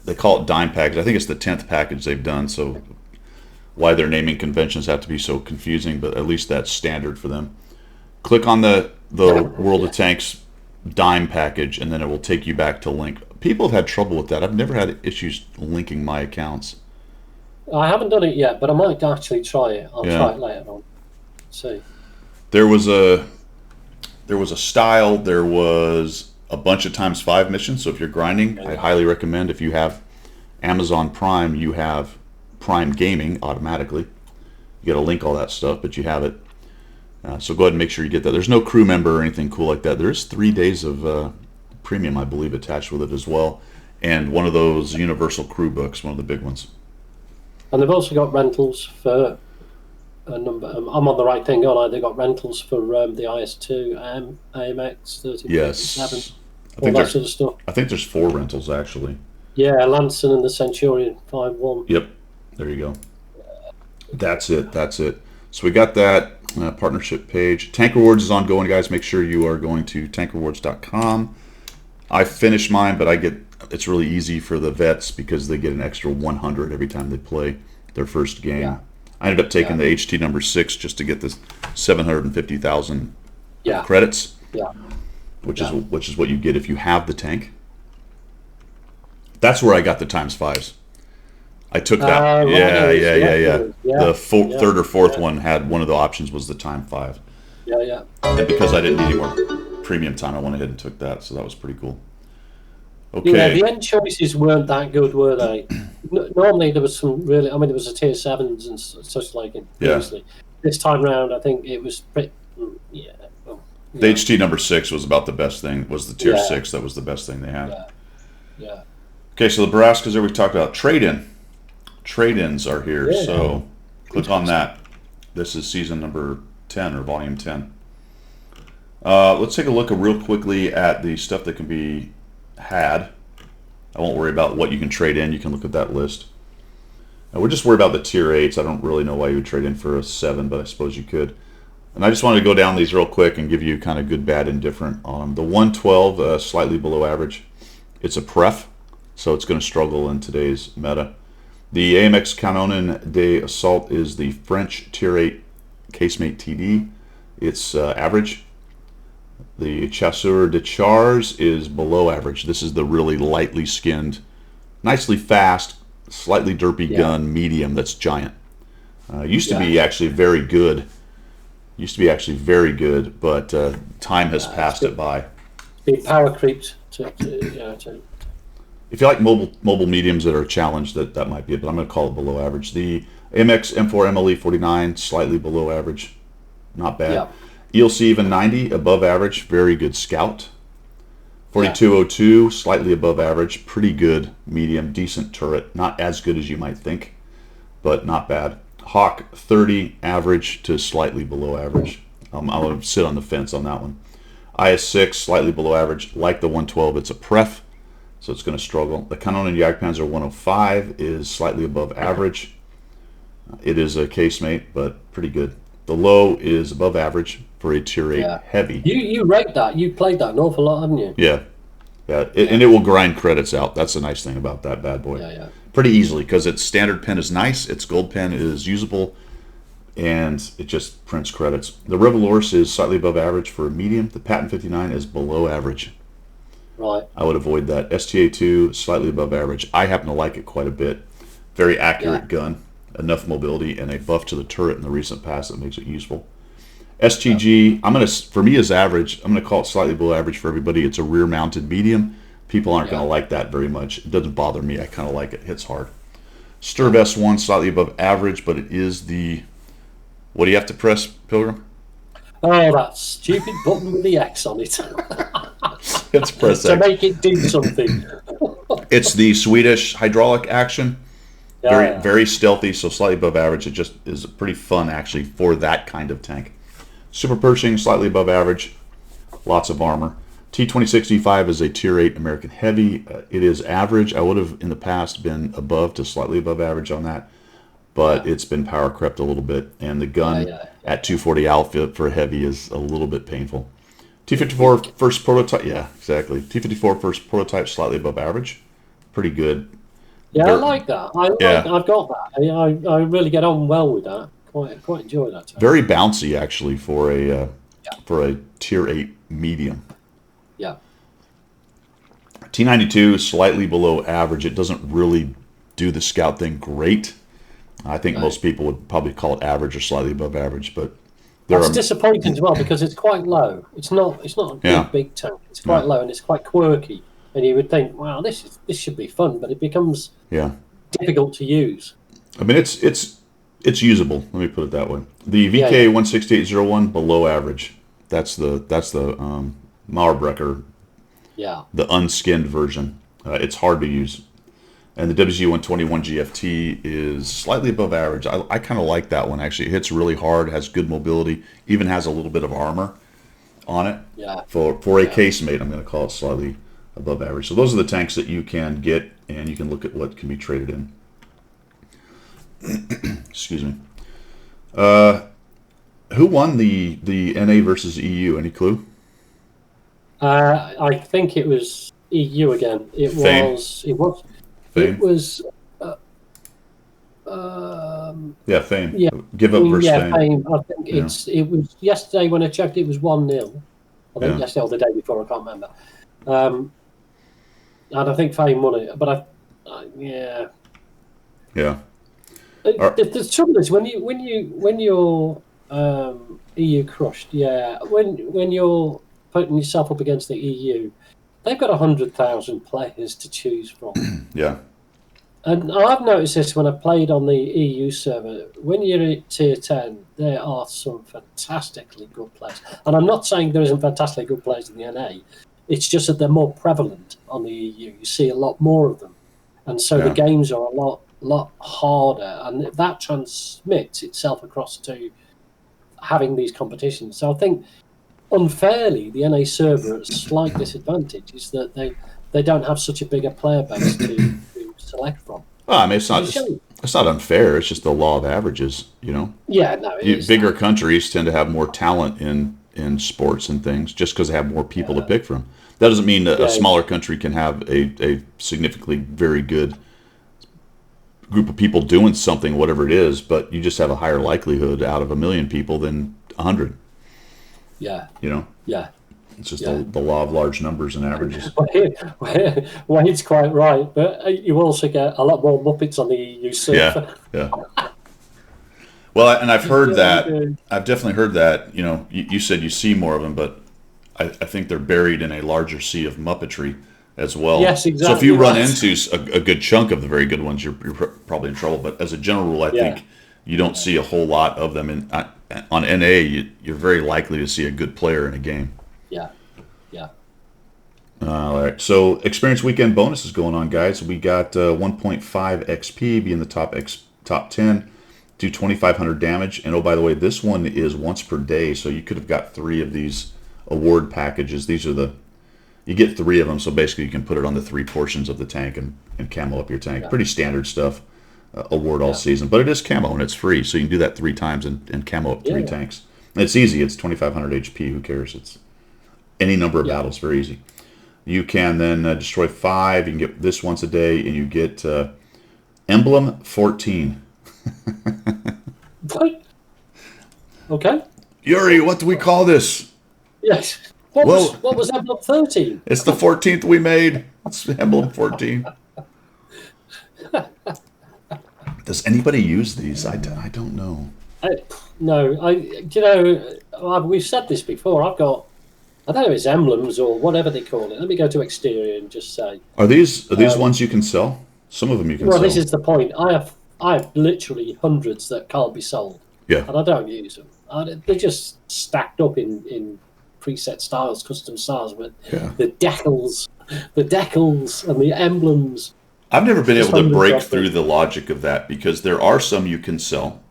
They call it dime package. I think it's the 10th package they've done. So why their naming conventions have to be so confusing, but at least that's standard for them. Click on the World of Tanks dime package, and then it will take you back to link. People have had trouble with that. I've never had issues linking my accounts.
I haven't done it yet, but I might actually try it. I'll
Yeah.
try it later on. See.
There was a style. There was a bunch of ×5 missions. So if you're grinding, I highly recommend. If you have Amazon Prime, you have Prime Gaming automatically. You got to link all that stuff, but you have it. So go ahead and make sure you get that. There's no crew member or anything cool like that. There's 3 days of premium, I believe, attached with it as well, and one of those Universal Crew books, one of the big ones.
And they've also got rentals for a number. I'm on the right thing, aren't I? They got rentals for the IS2, AMX 30,
Yes,
37,
I
all
think
that
there's
sort of stuff.
I think there's 4 rentals actually.
Yeah, Lanson and the Centurion 5.1.
Yep, there you go. That's it. So we got that partnership page. Tank Rewards is ongoing, guys. Make sure you are going to tankrewards.com. I finished mine, but it's really easy for the vets because they get an extra 100 every time they play their first game.
Yeah.
I ended up taking the HT number 6 just to get this 750,000
Yeah.
credits.
Yeah.
Which is what you get if you have the tank. That's where I got the ×5s. I took that.
Right,
Yeah.
yeah.
The third or fourth one had one of the options was the ×5.
Yeah.
And because I didn't need any more premium time, I went ahead and took that. So that was pretty cool.
Yeah,
Okay.
the end choices weren't that good, were they? Normally there was some really. I mean, there was a tier 7s and such like it previously. This time round, I think it was pretty. Yeah. Well,
The HT number 6 was about the best thing. Was the tier 6 that was the best thing they had?
Yeah.
Okay, so the Borrascas there we talked about. Trade-in. Trade-ins are here,
Yeah.
so click on that. This is season number 10 or volume 10. Let's take a look real quickly at the stuff that can be had. I won't worry about what you can trade in. You can look at that list. We're just worried about the tier 8s. I don't really know why you would trade in for a 7, but I suppose you could. And I just wanted to go down these real quick and give you kind of good, bad, and different on them. The 112, slightly below average. It's a pref, so it's going to struggle in today's meta. The AMX Canon de Assault is the French tier 8 casemate TD. It's average. The Chasseur de Chars is below average. This is the really lightly skinned, nicely fast, slightly derpy gun medium that's giant. Used to be actually very good. But time has passed it by.
Be power creeped to.
If you like mobile mediums that are challenged, that might be it, but I'm going to call it below average. The MX M4 MLE 49, slightly below average. Not bad.
Yeah.
ELC even 90, above average. Very good scout. 4202, slightly above average. Pretty good medium, decent turret. Not as good as you might think, but not bad. Hawk 30, average to slightly below average. I'll sit on the fence on that one. IS-6, slightly below average. Like the 112, it's a pref, so it's going to struggle. The Canon Jagdpanzer 105 is slightly above average. It is a casemate, but pretty good. The low is above average for a tier 8 heavy.
You rate that. You played that an awful lot, haven't you?
Yeah. And it will grind credits out. That's the nice thing about that bad boy.
Yeah.
Pretty easily, because its standard pen is nice, its gold pen is usable, and it just prints credits. The Revolors is slightly above average for a medium. The Patton 59 is below average.
Right.
I would avoid that. STA2, slightly above average. I happen to like it quite a bit. Very accurate gun, enough mobility, and a buff to the turret in the recent past that makes it useful. STG, for me is average. I'm gonna call it slightly below average for everybody. It's a rear-mounted medium. People aren't gonna like that very much. It doesn't bother me. I kind of like it. Hits hard. Sturb S1, slightly above average, but it is the. What do you have to press, Pilgrim?
Oh, that stupid button with the X on it.
It's press
to
X.
make it do something.
It's the Swedish hydraulic action. Very stealthy, so slightly above average. It just is pretty fun, actually, for that kind of tank. Super Pershing, slightly above average. Lots of armor. T-2065 is a tier 8 American heavy. It is average. I would have, in the past, been above to slightly above average on that, but it's been power crept a little bit. And the gun at 240 alpha for a heavy is a little bit painful. T54 first prototype, yeah, exactly. T54 first prototype, slightly above average, pretty good.
Yeah, I
Ver-
like that.
yeah,
I've got that. I really get on well with that. Quite enjoy that.
very bouncy actually for a tier 8 medium.
Yeah.
T92 slightly below average. It doesn't really do the scout thing great. I think
Right.
most people would probably call it average or slightly above average, but
That's disappointing as well because it's quite low. It's not a
Yeah.
big tank. It's quite
Yeah.
low and it's quite quirky. And you would think, wow, this should be fun, but it becomes
yeah.
difficult to use.
I mean, it's usable. Let me put it that way. The
Yeah,
VK
yeah.
16801 below average. That's the Mauerbrecher,
Yeah.
the unskinned version. It's hard to use. And the WG 121 GFT is slightly above average. I kind of like that one actually. It hits really hard, has good mobility, even has a little bit of armor on it.
Yeah.
For a casemate, I'm going to call it slightly above average. So those are the tanks that you can get, and you can look at what can be traded in. Excuse me. Who won the NA versus EU? Any clue?
I think it was EU again.
Fame. Fame.
It was
Yeah, Fame.
yeah.
Give up versus Fame.
Fame. I think it was yesterday when I checked. It was 1-0. I think
Yeah.
yesterday or the day before. I can't remember. And I think Fame won it. But yeah.
Yeah.
The trouble is when you're EU crushed. Yeah. When you're putting yourself up against the EU, they've got 100,000 players to choose from.
Yeah.
And I've noticed this when I played on the EU server. When you're at tier 10, there are some fantastically good players. And I'm not saying there isn't fantastically good players in the NA. It's just that they're more prevalent on the EU. You see a lot more of them. And so the games are a lot harder. And that transmits itself across to having these competitions. So I think unfairly, the NA server at a slight disadvantage is that they don't have such a bigger player base to select from.
Well, I mean, it's not unfair. It's just the law of averages, you know.
Yeah, no.
Bigger countries tend to have more talent in sports and things, just because they have more people to pick from. That doesn't mean that a smaller country can have a significantly very good group of people doing something, whatever it is. But you just have a higher likelihood out of 1 million people than 100.
Yeah.
You know.
Yeah.
It's just the law of large numbers and averages.
Wade's quite right, but you also get a lot more Muppets on the EU server.
Yeah. Well, and I've heard that. I've definitely heard that. You know, you said you see more of them, but I think they're buried in a larger sea of Muppetry as well.
Yes, exactly.
So if you run into a good chunk of the very good ones, you're probably in trouble. But as a general rule, I think you don't see a whole lot of them. And on NA, you're very likely to see a good player in a game.
Yeah.
All right. So experience weekend bonus is going on, guys. We got 1.5 XP, be in the top 10, do 2,500 damage. And oh, by the way, this one is once per day, so you could have got 3 of these award packages. These are you get 3 of them, so basically you can put it on the 3 portions of the tank and camo up your tank. Pretty standard stuff, award all season. But it is camo and it's free, so you can do that 3 times and camo up 3 tanks. And it's easy. It's 2,500 HP. Who cares? It's any number of battles, very easy. You can then destroy 5. You can get this once a day, and you get Emblem 14.
What? Okay.
Yuri, what do we call this?
Yes. What was Emblem 13?
It's the 14th we made. It's Emblem 14. Does anybody use these? I don't know.
We've said this before. I don't know if it's emblems or whatever they call it. Let me go to exterior and just say.
Are these ones you can sell? Some of them you can sell.
Well, this is the point. I have literally hundreds that can't be sold.
Yeah.
And I don't use them. They're just stacked up in preset styles, custom styles, with the decals and the emblems.
I've never been able to break through the logic of that, because there are some you can sell.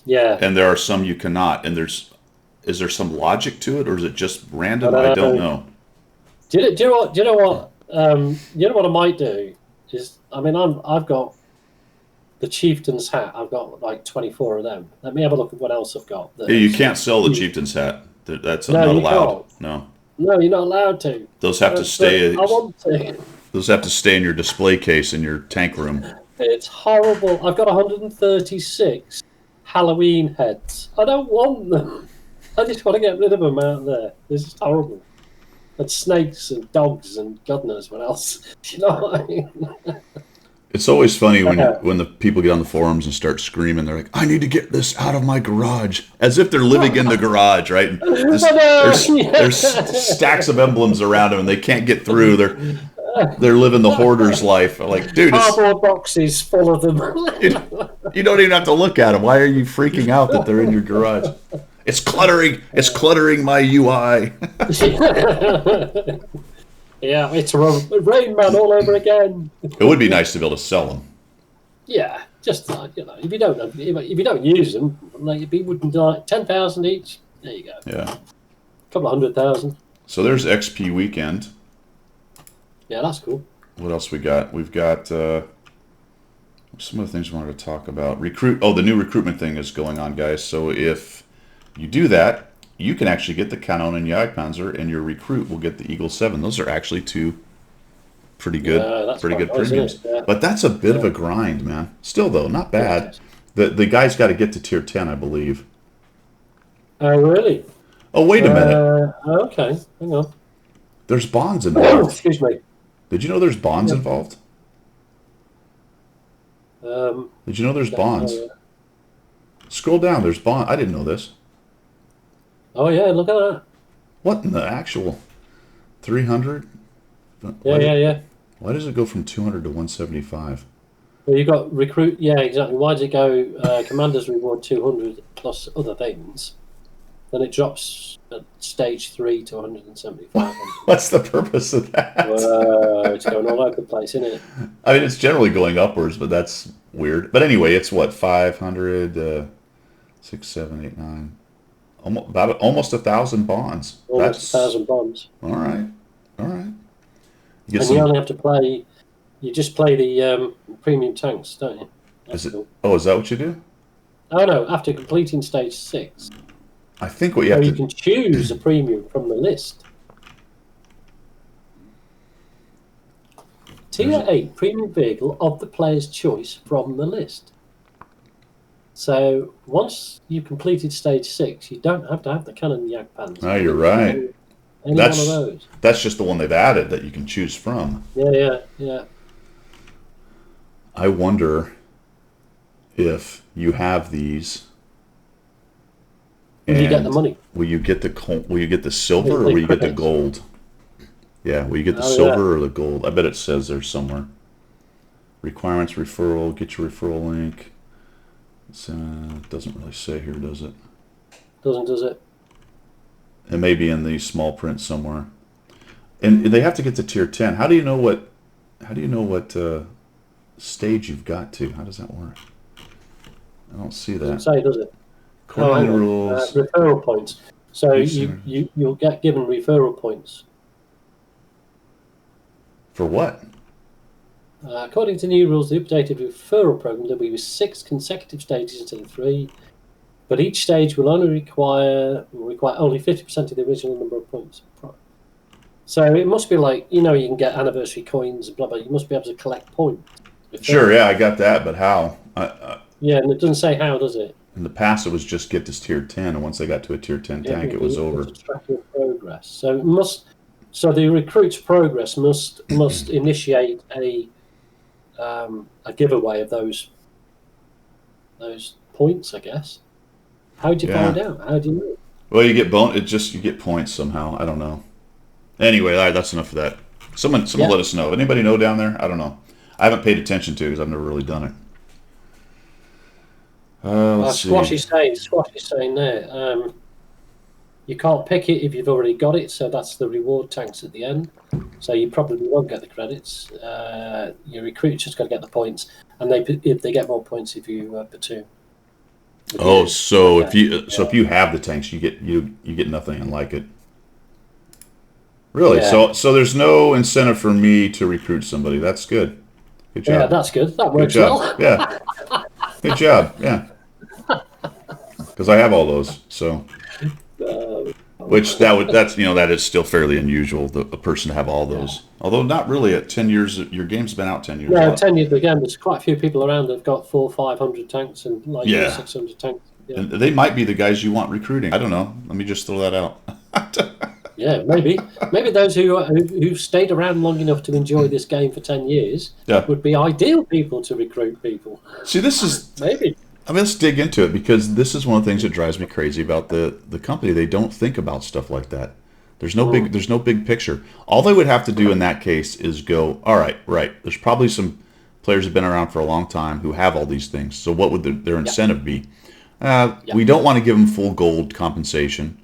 Yeah.
And there are some you cannot. And is there some logic to it, or is it just random? I don't know.
Do you know what? You know what I might do is, I mean, I've got the chieftain's hat. I've got like 24 of them. Let me have a look at what else I've got.
Yeah, you can't sell the chieftain's hat. That's
No,
not
you
allowed.
can't.
No,
No, you're not allowed to.
those have to stay.
I want to.
Those have to stay in your display case in your tank room.
It's horrible. I've got 136 Halloween heads. I don't want them. I just want to get rid of them out there. This is horrible. And snakes and dogs and God knows what else. You know what I mean?
It's always funny when the people get on the forums and start screaming. They're like, "I need to get this out of my garage," as if they're living in the garage, right? And there's stacks of emblems around them, and they can't get through. They're living the hoarder's life. Like, dude,
cardboard boxes full of them.
you don't even have to look at them. Why are you freaking out that they're in your garage? It's cluttering. It's cluttering my UI.
Yeah, it's Rain Man all over again.
It would be nice to be able to sell them.
Yeah, just if you don't use them, like if you wouldn't like 10,000 each, there you go.
Yeah,
A couple of 100,000.
So there's XP weekend.
Yeah, that's cool.
What else we got? We've got some of the things we wanted to talk about. The new recruitment thing is going on, guys. So if you do that, you can actually get the Kanon and Jagdpanzer, and your recruit will get the Eagle 7. Those are actually two pretty good premiums.
Yeah.
But that's a bit of a grind, man. Still, though, not bad. The guy's got to get to tier 10, I believe.
Oh, really?
Oh, wait a minute.
Okay, hang on.
There's bonds involved.
Excuse me.
Did you know there's bonds involved? Did you know there's bonds? Scroll down. There's bond. I didn't know this.
Oh, yeah, look at that.
What in the actual 300?
Yeah.
Why does it go from 200 to 175?
Well, you got recruit. Yeah, exactly. Why does it go commanders reward 200 plus other things? Then it drops at stage 3 to 175.
What's the purpose of that?
It's going all over the place, isn't it?
I mean, it's generally going upwards, but that's weird. But anyway, it's what, 500, 6, 7, 8, 9. Almost 1,000 bonds.
Almost 1,000 bonds.
All right.
And you only have to play. You just play the premium tanks, don't you?
Cool. Oh, is that what you do?
Oh no! After completing stage 6,
I think what you have
you can choose a premium from the list. Tier 8 premium vehicle of the player's choice from the list. So once you've completed stage 6, you don't have to have the Kanon Jagdpanzer.
Oh, you're right.
Any one of those.
That's just the one they've added that you can choose from.
Yeah.
I wonder if you have these.
Will you get the money?
Will you get the silver or will you get the gold? Yeah, will you get the silver or the gold? I bet it says there somewhere. Requirements, referral, get your referral link. It doesn't really say here, does it?
Does it?
It may be in the small print somewhere. And they have to get to tier 10. How do you know what stage you've got to? How does that work? I don't see that.
Doesn't say, does it?
According to the rules.
Referral points. So you'll get given referral points.
For what?
According to new rules, the updated referral program, there will be 6 consecutive stages instead of 3, but each stage will only require only 50% of the original number of points. So it must be like, you can get anniversary coins, blah, blah. You must be able to collect points.
Sure, yeah, I got that, but how?
Yeah, and it doesn't say how, does it?
In the past, it was just get to tier 10, and once they got to a tier 10 tank, it was over.
Track your progress. So the recruit's progress must initiate a giveaway of those points, I guess. How do you find out? How do you know?
Well, you get you get points somehow. I don't know. Anyway, all right, that's enough of that. Someone let us know. Anybody know down there? I don't know. I haven't paid attention to it because I've never really done it.
Squash is saying there. You can't pick it if you've already got it, so that's the reward tanks at the end. So you probably won't get the credits. Your recruit's just got to get the points, and if they get more points if you platoon.
If you have the tanks, you get nothing unlike it. Really? Yeah. So there's no incentive for me to recruit somebody. That's good. Good
Yeah,
job.
that's good. That
Good
works
job.
well.
Yeah. Good job. Yeah. Because I have all those. So, which that is still fairly unusual, a person to have all
Yeah.
those. Although not really at 10 years, your game's been out 10 years.
No, 10 years again, there's quite a few people around that've got 400-500 tanks and like
Yeah.
600 tanks. Yeah.
And they might be the guys you want recruiting. I don't know. Let me just throw that out.
Yeah, maybe those who've stayed around long enough to enjoy this game for 10 years
Yeah.
would be ideal people to recruit people.
See, this is.
Maybe.
I mean, let's dig into it because this is one of the things that drives me crazy about the company. They don't think about stuff like that. There's no big picture. All they would have to do in that case is go, all right, right. There's probably some players who've been around for a long time who have all these things. So what would their incentive be? We don't want to give them full gold compensation.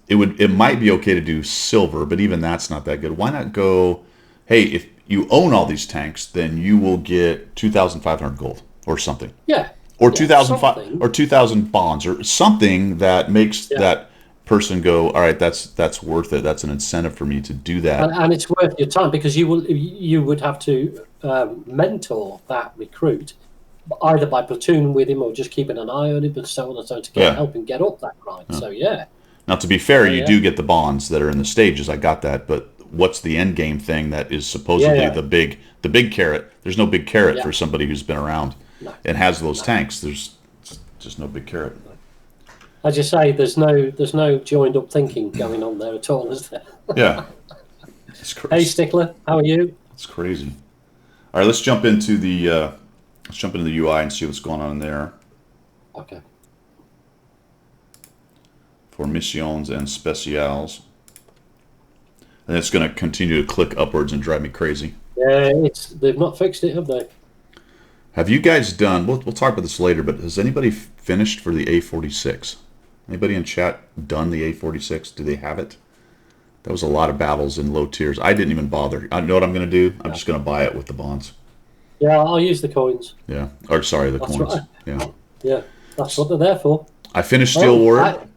It might be okay to do silver, but even that's not that good. Why not go, hey, if you own all these tanks, then you will get 2,500 gold or something.
Yeah.
Or
Yeah,
2,005
something.
or 2,000 bonds or something that makes that person go, all right, that's worth it. That's an incentive for me to do that.
And it's worth your time because you would have to mentor that recruit either by platooning with him or just keeping an eye on him and so on and so on to help him get up that grind. So yeah.
Now, to be fair, you do get the bonds that are in the stages. I got that, but what's the end game thing that is supposedly the big carrot? There's no big carrot for somebody who's been around and has those tanks. There's just no big carrot.
As you say, there's no joined up thinking going on there at all, is there?
Yeah. It's crazy.
Hey Stickler, how are you?
It's crazy. All right, let's jump into the UI and see what's going on in there
Okay.
for missions and specials. And it's going to continue to click upwards and drive me crazy.
Yeah, they've not fixed it, have they?
Have you guys done? We'll talk about this later, but has anybody finished for the A46? Anybody in chat done the A46? Do they have it? That was a lot of battles in low tiers. I didn't even bother. I know what I'm going to do. I'm just going to buy it with the bonds.
Yeah, I'll use the coins.
Yeah. Or sorry, the
That's
coins.
right.
Yeah.
Yeah, that's what they're there for.
I finished Steel Warrior.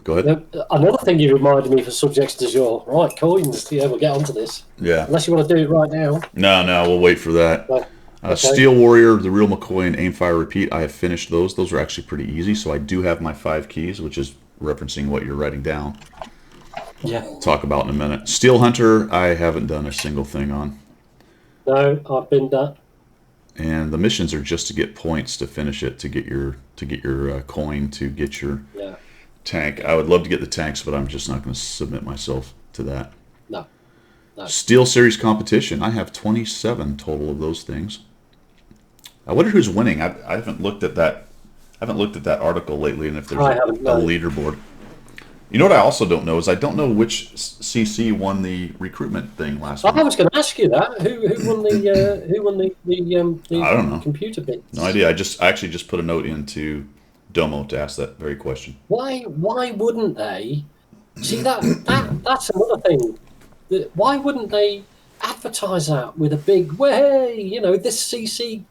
Go ahead.
Another thing you reminded me for subjects du jour. Right, coins. Yeah, we'll get onto this.
Yeah.
Unless you want to do it right now.
No, we'll wait for that.
Okay.
Steel Warrior, the Real McCoy, and Aim, Fire, Repeat. I have finished those. Those are actually pretty easy. So I do have my 5 keys, which is referencing what you're writing down.
Yeah.
Talk about in a minute. Steel Hunter, I haven't done a single thing on.
No, I've been that.
And the missions are just to get points to finish it, to get your coin, to get your tank. I would love to get the tanks, but I'm just not going to submit myself to that.
No.
Steel Series competition. I have 27 total of those things. I wonder who's winning. I haven't looked at that. I haven't looked at that article lately, and if there's a leaderboard. You know what I also don't know is I don't know which CC won the recruitment thing last week.
I was going to ask you that. Who won the
I don't know.
computer bits?
No idea. I actually just put a note into Domo to ask that very question.
Why wouldn't they? See that's another thing. Why wouldn't they advertise that with a big way? You know, this CC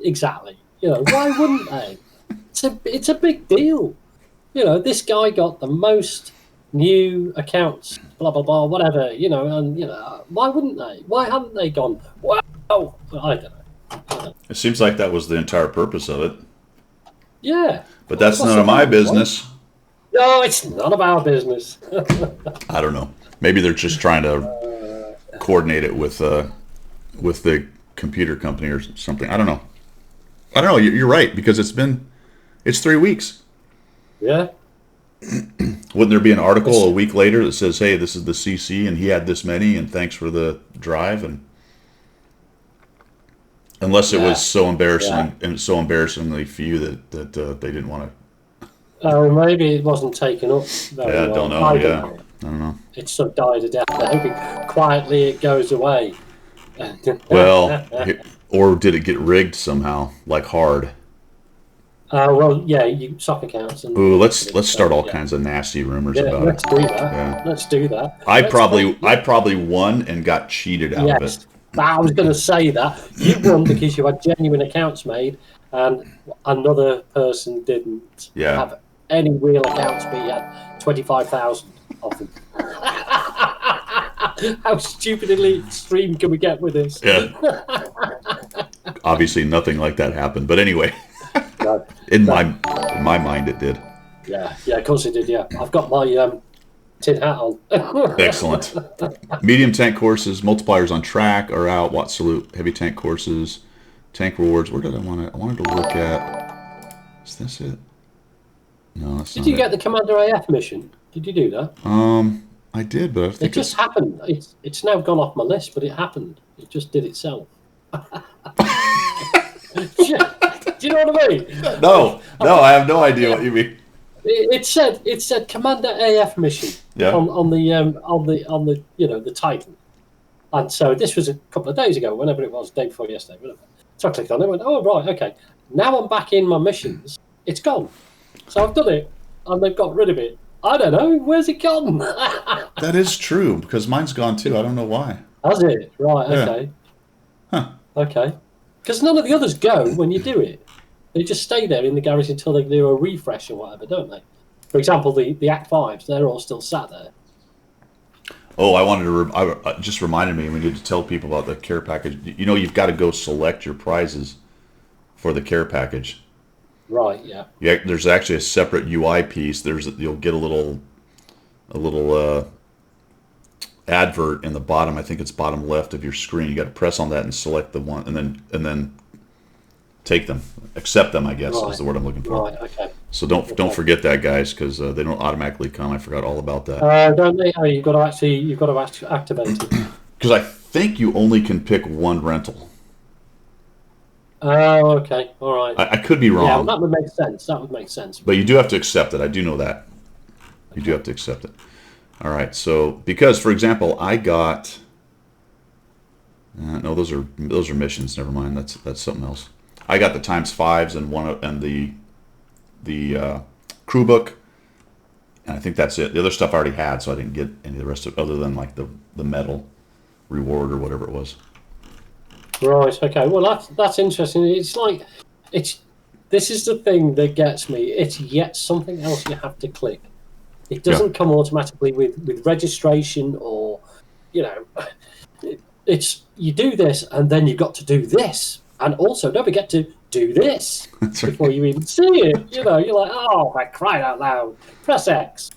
exactly. You know, why wouldn't they? It's a big deal. You know, this guy got the most new accounts, blah blah blah, whatever. You know, and why wouldn't they? Why haven't they gone? Wow, I don't know.
It seems like that was the entire purpose of it.
Yeah,
but that's none of my business.
No, it's none of our business.
I don't know. Maybe they're just trying to coordinate it with the computer company or something. I don't know. You're right because it's 3 weeks.
Yeah.
Wouldn't there be an article a week later that says, "Hey, this is the CC, and he had this many, and thanks for the drive"? And unless it was so embarrassing and so embarrassingly few that they didn't want to.
Oh, maybe it wasn't taken up very well.
I don't know. I don't know.
It's sort of died a death. Maybe quietly it goes away.
Well, or did it get rigged somehow, like hard?
Well, yeah, stock accounts. And
ooh, let's start all kinds of nasty rumors about
let's
it.
Do that.
Yeah.
Let's do that.
I probably won and got cheated out of it.
I was going to say that you won because you had genuine accounts made, and another person didn't have any real accounts, but he had 25,000 of them. How stupidly extreme can we get with this?
Yeah. obviously nothing like that happened. But anyway,
No,
in
no.
my mind, it did.
Yeah, of course it did. Yeah, I've got my tin hat on.
Excellent. Medium tank courses, multipliers on track are out. Watt salute, heavy tank courses, tank rewards. Where did I want to? I wanted to look at. Is this it? No, that's
Did
not
you
it.
get the Commander AF mission? Did you do that?
I did, but I
It
think
just happened. It's now gone off my list, but it happened. It just did itself. Do you know what I mean?
no, I have no idea what you mean.
It said Commander AF mission
Yeah.
on the the title, and so this was a couple of days ago, whenever it was, day before yesterday, whatever. So I clicked on it, and went, oh right, okay. Now I'm back in my missions. It's gone. So I've done it, and they've got rid of it. I don't know, where's it gone?
That is true because mine's gone too. I don't know why.
Has it? Right,
Yeah.
okay.
Huh.
Okay. Because none of the others go when you do it. They just stay there in the garage until they do a refresh or whatever, don't they? For example, the Act 5s, they're all still sat there.
Oh, I wanted to. Just reminded me we need to tell people about the care package. You know, you've got to go select your prizes for the care package.
Right, yeah.
Yeah, there's actually a separate UI piece. You'll get a little advert in the bottom. I think it's bottom left of your screen. You got to press on that and select the one, and then take them, accept them. I guess
Right.
is the word I'm looking for.
Right, okay.
So don't forget that, guys, because they don't automatically come. I forgot all about that.
Don't they? Oh, you've got to activate it.
Because I think you only can pick one rental.
Oh, okay. All right.
I could be wrong.
Yeah, well, that would make sense. That would make sense.
But you do have to accept it. I do know that. You do have to accept it. All right. So because, for example, I got. No, those are missions. Never mind. That's something else. I got the ×5s and the crew book, and I think that's it. The other stuff I already had, so I didn't get any of the rest of it, other than like the medal reward or whatever it was.
Right. Okay. Well, that's interesting. It's like this is the thing that gets me. It's yet something else you have to click. It doesn't come automatically with registration or, it's you do this and then you've got to do this, and also don't forget to do this
That's right.
before you even see it. You're like, oh, I cried out loud. Press X.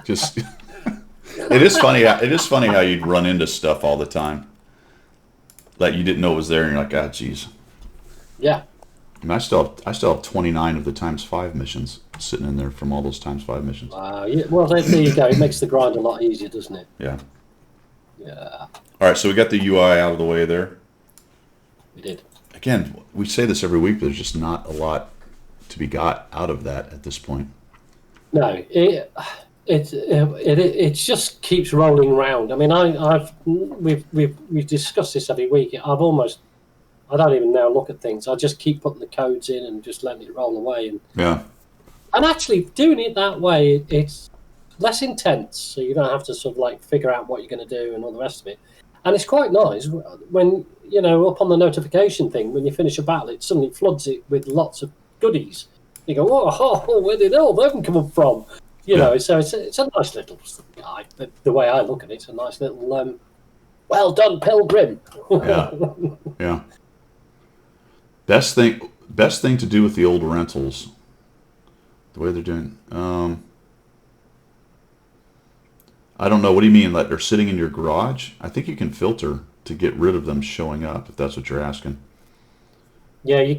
Just it is funny. It is funny how you run into stuff all the time that you didn't know was there, and you're like, ah, geez.
Yeah.
I mean, I still have 29 of the ×5 missions sitting in there from all those ×5 missions.
Yeah. Well, there you go. It makes the grind a lot easier, doesn't it?
Yeah.
Yeah.
All right, so we got the UI out of the way there.
We did.
Again, we say this every week, but there's just not a lot to be got out of that at this point.
No, it just keeps rolling around. I mean, we've discussed this every week. I don't even now look at things. I just keep putting the codes in and just letting it roll away.
Yeah.
And actually, doing it that way, it's less intense. So you don't have to sort of like figure out what you're going to do and all the rest of it. And it's quite nice when, up on the notification thing, when you finish a battle, it suddenly floods it with lots of goodies. You go, oh, where did all them come from? So it's a nice little, the way I look at it, it's a nice little, well done, Pilgrim.
Yeah. Yeah. Best thing to do with the old rentals, the way they're doing. I don't know. What do you mean? Like they're sitting in your garage? I think you can filter to get rid of them showing up, if that's what you're asking.
Yeah, you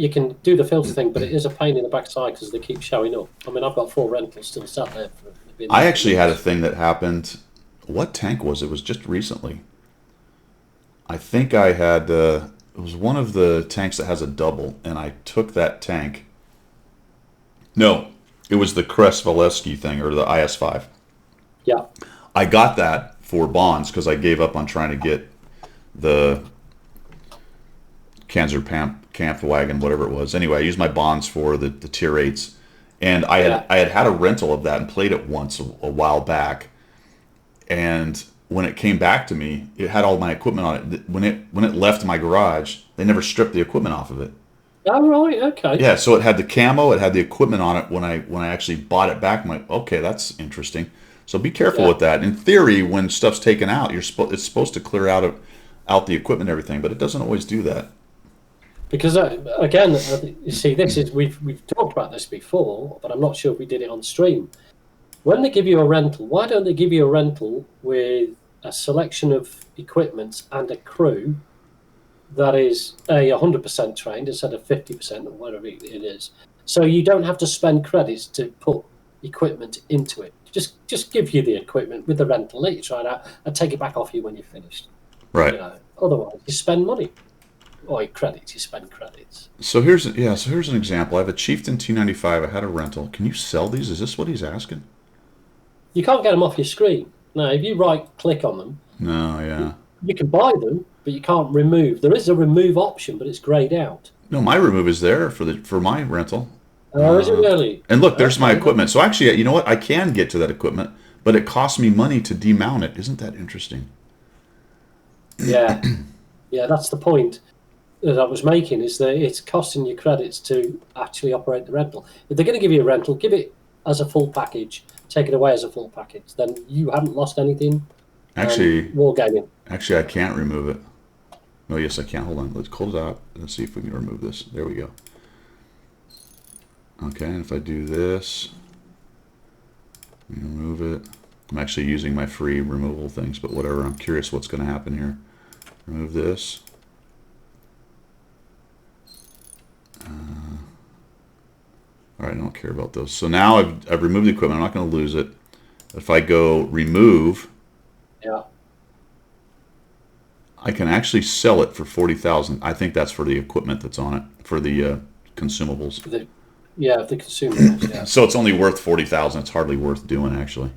can do the filter thing, but it is a pain in the backside because they keep showing up. I mean, I've got 4 rentals still sat there.
I actually had a thing that happened. What tank was it? It was just recently. I think I had. It was one of the tanks that has a double, and I took that tank. No, it was the Kresvalevsky thing, or the IS-5.
Yeah.
I got that for bonds because I gave up on trying to get the Kampfwagen, whatever it was. Anyway, I used my bonds for the tier 8s. And I had a rental of that and played it once a while back. And when it came back to me, it had all my equipment on it. When it left my garage, they never stripped the equipment off of it.
Oh, right, okay.
Yeah, so it had the camo, it had the equipment on it when I actually bought it back. I'm like, okay, that's interesting. So be careful with that. In theory, when stuff's taken out, it's supposed to clear out the equipment and everything, but it doesn't always do that.
Because again, you see, this is we've talked about this before, but I'm not sure if we did it on stream. When they give you a rental, why don't they give you a rental with a selection of equipment and a crew that is 100% trained instead of 50% or whatever it is? So you don't have to spend credits to put equipment into it. Just give you the equipment with the rental, let you try it out, and take it back off you when you're finished.
Right.
You know, otherwise, you spend money. Or credits, you spend credits.
So here's an example. I have a Chieftain T95. I had a rental. Can you sell these? Is this what he's asking?
You can't get them off your screen. Now, if you right-click on them,
No, yeah.
you can buy them, but you can't remove. There is a remove option, but it's grayed out.
No, my remove is there for my rental.
Oh, is it really?
And look, there's my equipment. So actually, you know what? I can get to that equipment, but it costs me money to demount it. Isn't that interesting?
Yeah. Yeah, that's the point that I was making, is that it's costing you credits to actually operate the rental. If they're going to give you a rental, give it as a full package. Take it away as a full package. Then you haven't lost anything.
Actually,
Wargaming.
Actually, I can't remove it. No, yes, I can. Hold on. Let's close it out. Let's see if we can remove this. There we go. Okay, and if I do this, remove it. I'm actually using my free removal things, but whatever. I'm curious what's going to happen here. Remove this. All right, I don't care about those. So now I've removed the equipment. I'm not going to lose it. If I go remove,
Yeah.
I can actually sell it for 40,000. I think that's for the equipment that's on it, for the consumables.
The consumables, yeah.
So it's only worth 40,000. It's hardly worth doing, actually.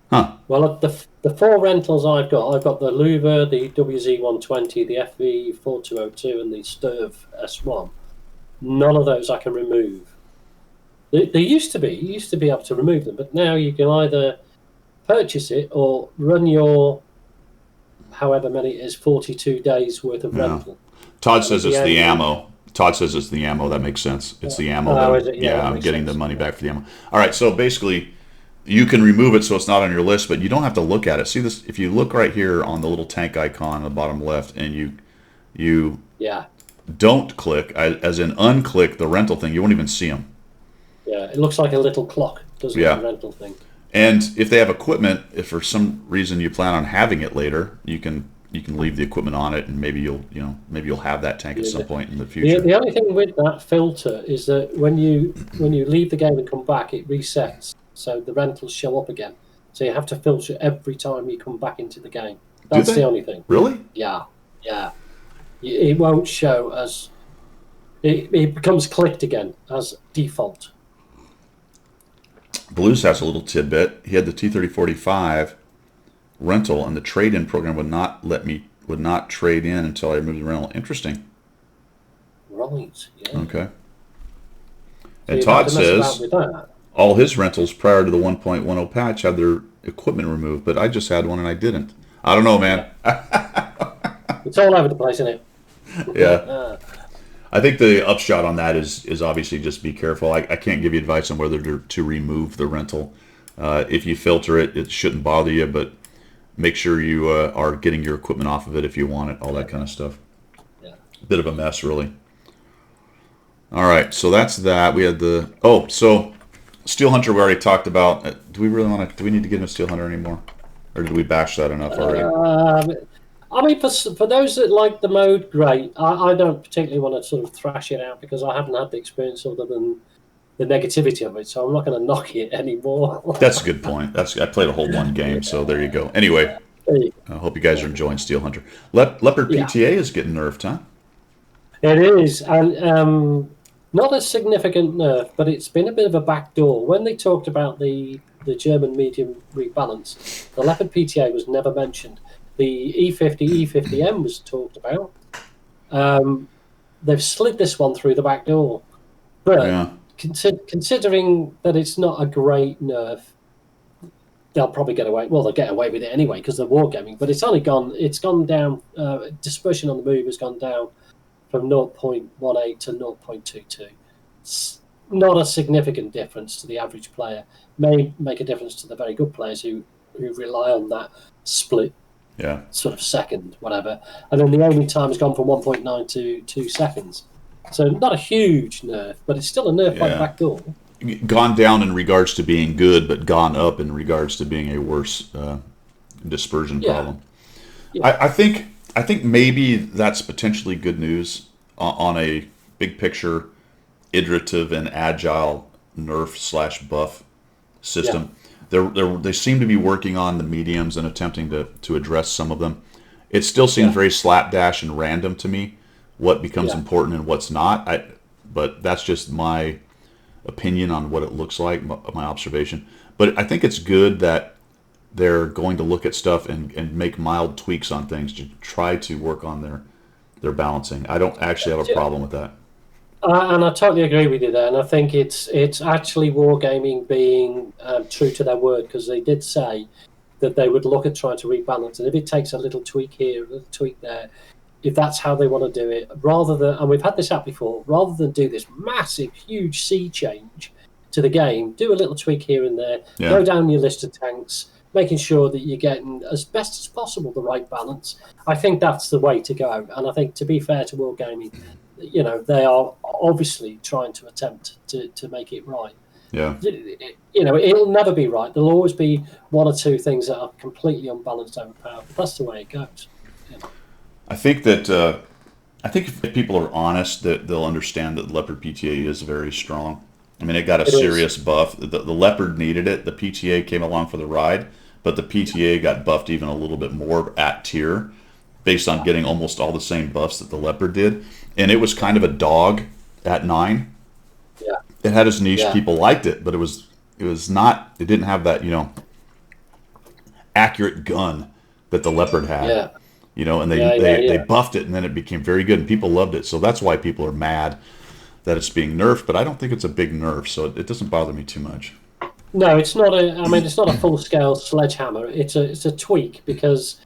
Huh.
Well, the four rentals I've got the Luva, the WZ120, the FV4202, and the Sturv S1. None of those I can remove. They used to be. You used to be able to remove them, but now you can either purchase it or run your, however many it is, 42 days worth of rental.
Todd says it's the ammo. Todd says it's the ammo. That makes sense. It's the ammo.
Oh, is it?
Yeah, I'm getting the money back for the ammo. All right, so basically, you can remove it so it's not on your list, but you don't have to look at it. See this? If you look right here on the little tank icon on the bottom left, and you don't click, as in unclick the rental thing, you won't even see them.
Yeah, it looks like a little clock, doesn't it, the rental thing.
And if they have equipment, if for some reason you plan on having it later, you can leave the equipment on it, and maybe you'll have that tank at some point in the future.
The only thing with that filter is that when you leave the game and come back, it resets, so the rentals show up again. So you have to filter every time you come back into the game. That's the only thing.
Really?
Yeah. It won't show as it becomes clicked again as default.
Blues has a little tidbit. He had the T3045 rental, and the trade-in program would not trade in until I removed the rental. Interesting.
Right. Yeah.
Okay.
So
And Todd says all his rentals prior to the 1.10 patch had their equipment removed, but I just had one and I didn't. I don't know, man.
It's all over the place, isn't it?
Yeah. I think the upshot on that is obviously just be careful. I can't give you advice on whether to remove the rental. If you filter it, it shouldn't bother you, but make sure you are getting your equipment off of it if you want it, all that kind of stuff.
Yeah.
Bit of a mess, really. All right, so that's that. We had so Steel Hunter we already talked about. Do we need to get into Steel Hunter anymore? Or did we bash that enough already?
I mean, for those that like the mode, great. I don't particularly want to sort of thrash it out because I haven't had the experience other than the negativity of it, so I'm not going to knock it anymore.
That's a good point. I played a whole one game, so there you go. Anyway, I hope you guys are enjoying Steel Hunter. Leopard PTA is getting nerfed, huh?
It is, and not a significant nerf, but it's been a bit of a backdoor. When they talked about the German medium rebalance, the Leopard PTA was never mentioned. The E50, E50M was talked about. They've slid this one through the back door. But considering that it's not a great nerf, they'll probably get away. Well, they'll get away with it anyway because they're wargaming. But it's gone down. Dispersion on the move has gone down from 0.18 to 0.22. It's not a significant difference to the average player. May make a difference to the very good players who rely on that split
Yeah.
sort of second, whatever. And then the aiming time has gone from 1.9 to 2 seconds. So not a huge nerf, but it's still a nerf by the
Yeah.
back door.
Gone down in regards to being good, but gone up in regards to being a worse dispersion
Yeah.
problem.
Yeah.
I think maybe that's potentially good news on a big picture, iterative and agile nerf / buff system. They seem to be working on the mediums and attempting to address some of them. It still seems very slapdash and random to me, what becomes important and what's not. But that's just my opinion on what it looks like, my observation. But I think it's good that they're going to look at stuff and make mild tweaks on things to try to work on their balancing. I don't actually have a problem with that.
And I totally agree with you there. And I think it's actually Wargaming being true to their word, because they did say that they would look at trying to rebalance. And if it takes a little tweak here, a little tweak there, if that's how they want to do it, rather than, and we've had this out before, rather than do this massive, huge sea change to the game, do a little tweak here and there, go down your list of tanks, making sure that you're getting as best as possible the right balance. I think that's the way to go. And I think, to be fair to Wargaming, you know, they are obviously trying to attempt to make it right.
Yeah.
You know, it'll never be right. There'll always be one or two things that are completely unbalanced, overpowered. But that's the way it goes. You know?
I think if people are honest, that they'll understand that Leopard PTA is very strong. I mean, it got a serious buff. The Leopard needed it. The PTA came along for the ride, but the PTA got buffed even a little bit more at tier, based on getting almost all the same buffs that the Leopard did. And it was kind of a dog at 9.
Yeah.
It had its niche. People liked it, but it was not. It didn't have that, you know, accurate gun that the Leopard had.
Yeah.
You know, and they buffed it, and then it became very good, and people loved it. So that's why people are mad that it's being nerfed. But I don't think it's a big nerf, so it doesn't bother me too much.
No, it's not it's not a full scale sledgehammer. It's a tweak, because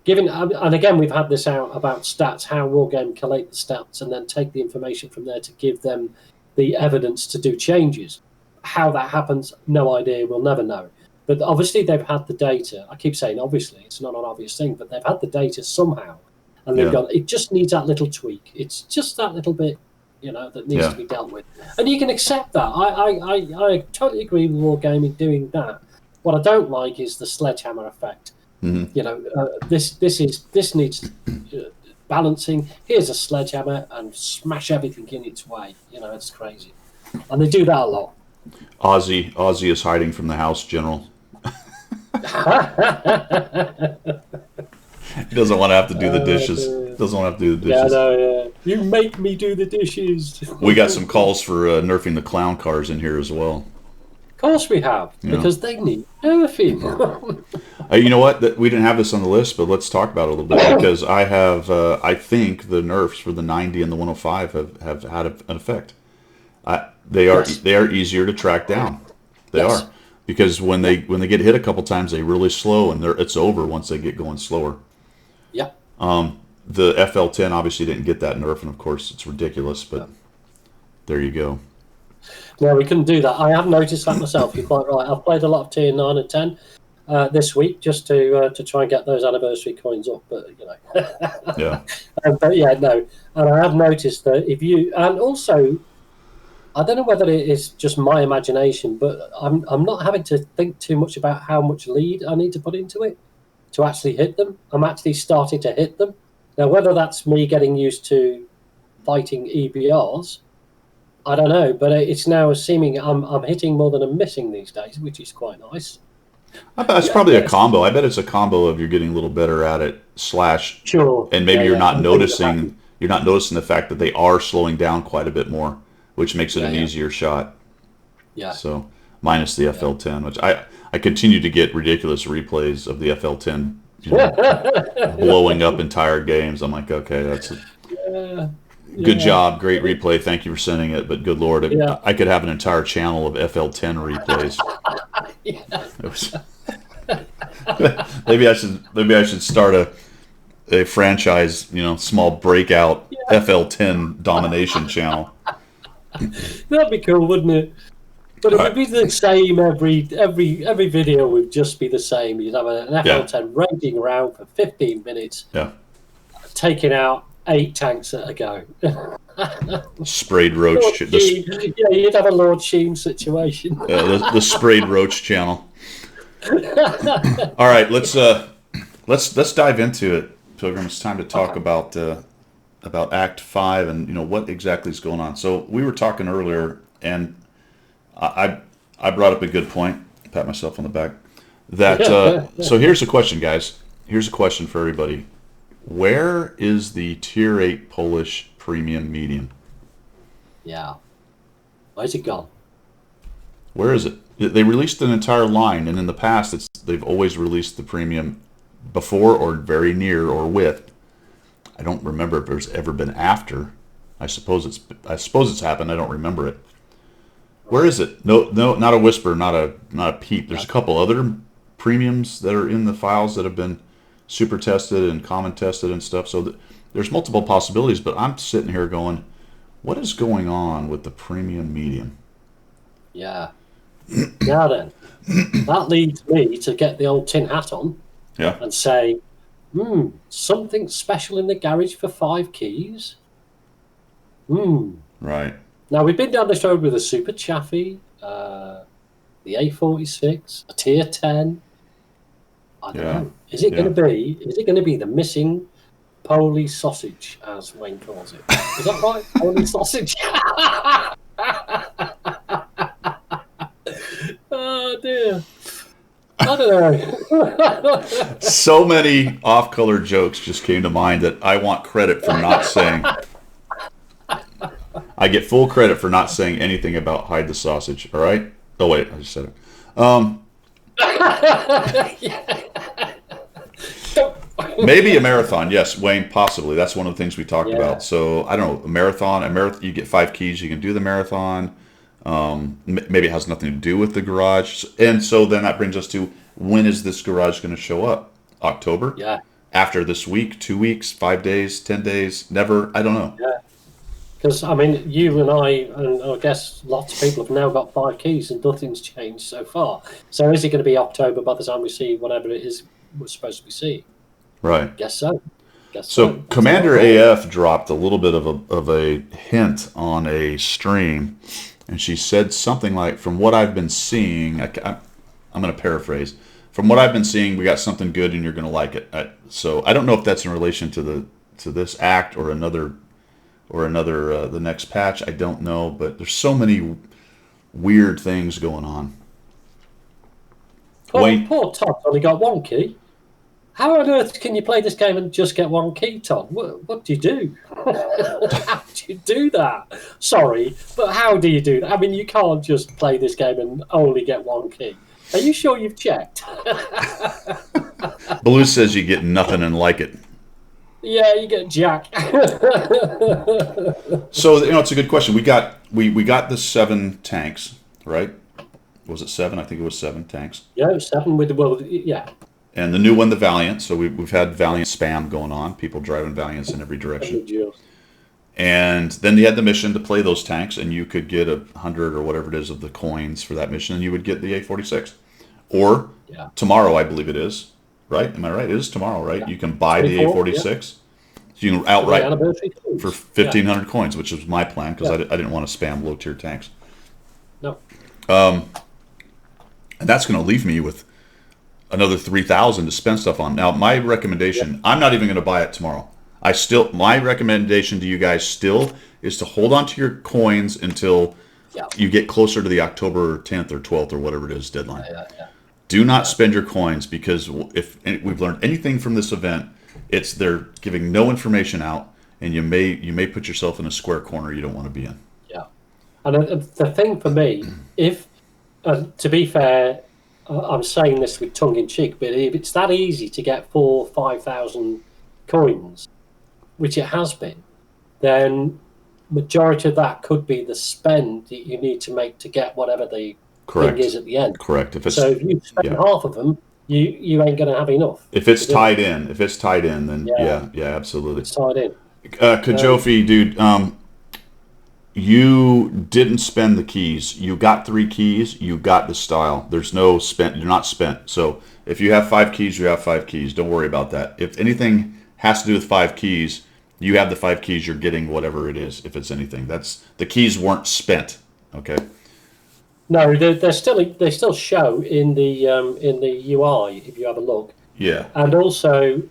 given, and again, we've had this out about stats, how Wargame collate the stats and then take the information from there to give them the evidence to do changes. How that happens, no idea. We'll never know. But obviously, they've had the data. I keep saying obviously, it's not an obvious thing, but they've had the data somehow, and they've gone, it just needs that little tweak. It's just that little bit, you know, that needs to be dealt with, and you can accept that. I totally agree with Wargaming doing that. What I don't like is the sledgehammer effect.
Mm-hmm.
You know, this needs balancing. Here's a sledgehammer and smash everything in its way. You know, it's crazy, and they do that a lot.
Ozzy is hiding from the house, General. He doesn't want to have to do the dishes. Doesn't want to have to do the dishes.
Yeah, no, you make me do the dishes.
We got some calls for nerfing the clown cars in here as well.
Of course we have, because they need nerfing.
You know what? We didn't have this on the list, but let's talk about it a little bit, because I have. I think the nerfs for the 90 and the 105 have had an effect. They are easier to track down. They are, because when they get hit a couple times, they really slow, and it's over once they get going slower.
Yeah.
The FL10 obviously didn't get that nerf, and of course it's ridiculous, but there you go.
No, we couldn't do that. I have noticed that myself. You're quite right. I've played a lot of tier 9 and 10 this week, just to try and get those anniversary coins up. But you know,
Yeah.
But yeah, no. And I have noticed that if you, and also, I don't know whether it is just my imagination, but I'm not having to think too much about how much lead I need to put into it to actually hit them. I'm actually starting to hit them. Now, whether that's me getting used to fighting EBRs, I don't know, but it's now seeming I'm hitting more than I'm missing these days, which is quite nice.
I bet it's probably a combo. I bet it's a combo of you're getting a little better at it /
sure,
and maybe you're not noticing the fact that they are slowing down quite a bit more, which makes it an easier shot.
Yeah.
So minus the FL10, which I continue to get ridiculous replays of the FL10, you know, blowing up entire games. I'm like, okay, that's it. Good job, great replay. Thank you for sending it. But good Lord, I could have an entire channel of FL10 replays. Maybe I should start a franchise, you know, small breakout FL10 domination channel.
That'd be cool, wouldn't it? But it would be the same every video would just be the same. You'd have an FL10 raging around for 15 minutes, taking out 8 tanks at a go.
Sprayed roach.
You'd have a Lord Sheen situation.
The sprayed roach channel. All right, let's dive into it, Pilgrim. It's time to talk about Act 5 and what exactly is going on. So we were talking earlier, and I brought up a good point. Pat myself on the back. So here's a question, guys. Here's a question for everybody. Where is the Tier 8 Polish Premium Medium?
Yeah. Where's it gone?
Where is it? They released an entire line, and in the past, they've always released the Premium before or very near or with. I don't remember if there's ever been after. I suppose it's happened. I don't remember it. Where is it? No, not a whisper, not a peep. There's a couple other premiums that are in the files that have been super tested and common tested and stuff. So there's multiple possibilities, but I'm sitting here going, what is going on with the Premium Medium?
Yeah. Now then, that leads me to get the old tin hat on and say, something special in the garage for 5 keys?
Right.
Now, we've been down this road with a Super Chaffee, the A46, a Tier 10. I don't know. Is it going to be the missing Polish sausage, as Wayne calls it? Is that right? Polish sausage? Oh, dear. I don't know.
So many off-color jokes just came to mind that I want credit for not saying. I get full credit for not saying anything about hide the sausage. All right. Oh wait, I just said it. Maybe a marathon. Yes, Wayne. Possibly. That's one of the things we talked about. So I don't know. A marathon. You get 5 keys. You can do the marathon. Maybe it has nothing to do with the garage. And so then that brings us to, when is this garage going to show up? October?
Yeah.
After this week, 2 weeks, 5 days, 10 days, never? I don't know.
Yeah. Because, I mean, you and I guess lots of people have now got 5 keys and nothing's changed so far. So is it going to be October by the time we see whatever it is we're supposed to be seeing?
Right.
Guess so.
So Commander AF dropped a little bit of a hint on a stream, and she said something like, from what I've been seeing, I'm going to paraphrase, from what I've been seeing, we got something good and you're going to like it. So I don't know if that's in relation to this act or another the next patch. I don't know, but there's so many weird things going on.
Poor Todd only got 1 key. How on earth can you play this game and just get 1 key, Todd? What do you do? How do you do that? Sorry, but how do you do that? I mean, you can't just play this game and only get 1 key. Are you sure you've checked?
Blue says you get nothing and like it.
Yeah, you get Jack.
So it's a good question. We got the 7 tanks, right? Was it 7? I think it was 7 tanks.
Yeah, 7 with yeah.
And the new one, the Valiant. So we've had Valiant spam going on. People driving Valiants in every direction. And then they had the mission to play those tanks, and you could get 100 or whatever it is of the coins for that mission, and you would get the A46. Or tomorrow, I believe it is. Right? Am I right? It is tomorrow, right? Yeah. You can buy the A46. Yeah. So you can outright for 1,500 coins, which was my plan because I didn't want to spam low-tier tanks.
No.
And that's going to leave me with another 3,000 to spend stuff on. Now, my recommendation, I'm not even going to buy it tomorrow. My recommendation to you guys still is to hold on to your coins until you get closer to the October 10th or 12th or whatever it is deadline. Do not spend your coins, because if we've learned anything from this event, it's they're giving no information out, and you may put yourself in a square corner you don't want to be in.
Yeah, and the thing for me, if to be fair, I'm saying this with tongue in cheek, but if it's that easy to get 4,000 or 5,000 coins, which it has been, then majority of that could be the spend that you need to make to get whatever the thing is at the end.
Correct.
So if you spend half of them, you ain't going to have enough.
If it's tied in, then yeah, absolutely.
It's tied in.
Kajofi, dude, You didn't spend the keys. You got 3 keys. You got the style. There's no spent. You're not spent. So if you have 5 keys, you have 5 keys. Don't worry about that. If anything has to do with 5 keys, you have the 5 keys. You're getting whatever it is. If it's anything, that's the keys weren't spent. Okay.
No, they still show in the UI if you have a look,
Yeah.
and also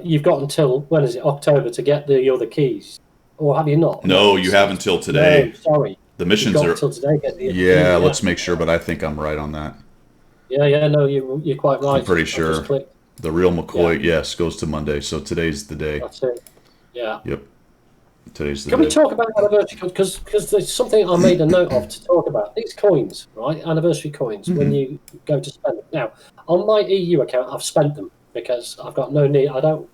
you've got until when is it October to get the other keys, or have you not?
No, you have until today.
No, sorry,
The
you've
missions
got
are.
until today to get the
Yeah. Let's make sure. But I think I'm right on that.
Yeah, no, you're quite right.
I'm pretty
I just
sure.
clicked.
The real McCoy, yes, goes to Monday. So today's the day.
That's it. Yeah.
Yep. Today's the
Can
day.
we talk about anniversary coins? Because there's something I made a note of to talk about. These coins, right? Anniversary coins, when you go to spend them. Now, on my EU account, I've spent them because I've got no need. I'm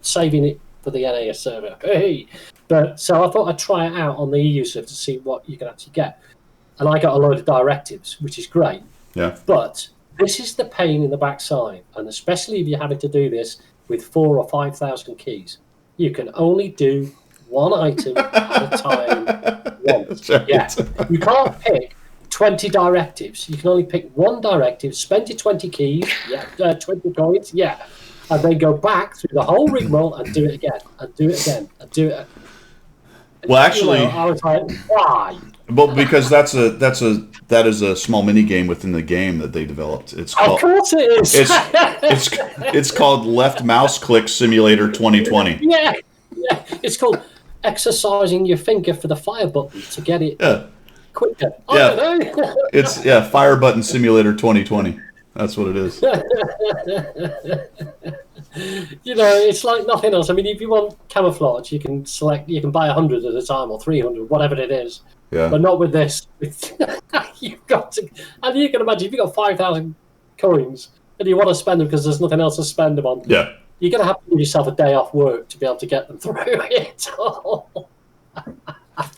saving it for the NAS server. Hey! But so I thought I'd try it out on the EU server to see what you can actually get. And I got a load of directives, which is great.
Yeah.
But this is the pain in the backside. And especially if you're having to do this with 4,000 or 5,000 keys. You can only do one item at a time once.
Right.
Yeah. You can't pick 20 directives. You can only pick one directive, spend your 20 keys, 20 coins, and then go back through the whole rigmarole and do it again, and do it again, and do it.
Well, actually,
I was like, why?
well, because that is a small mini game within the game that they developed. It's
Of
called
course it is.
it's called Left Mouse Click Simulator 2020.
Yeah. It's called exercising your finger for the fire button to get it quicker. I don't know.
It's Fire Button Simulator 2020. That's what it is.
It's like nothing else. I mean, if you want camouflage, you can buy 100 at a time or 300, whatever it is.
Yeah.
But not with this. You've got to, and you can imagine if you've got 5,000 coins and you want to spend them because there's nothing else to spend them on.
Yeah.
You're going to have to give yourself a day off work to be able to get them through it.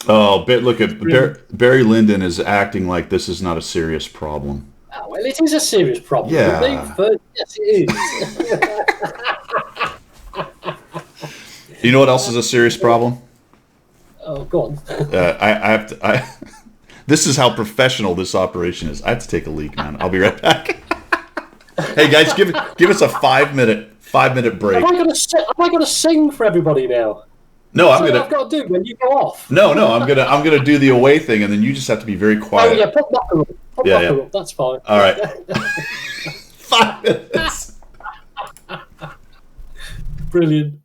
Look at Barry Lyndon is acting like this is not a serious problem.
Oh, well, it is a serious problem.
Yeah.
Yes, it is.
You know what else is a serious problem?
Oh, go on.
I have to. This is how professional this operation is. I have to take a leak, man. I'll be right back. Hey guys, give us a 5-minute break.
Am I going to sing for everybody now?
No,
That's what I've got to do when you go off.
No, I'm gonna do the away thing, and then you just have to be very quiet.
Oh yeah, put Knocker up. Put Knocker up. That's fine.
All right. 5 minutes.
Brilliant.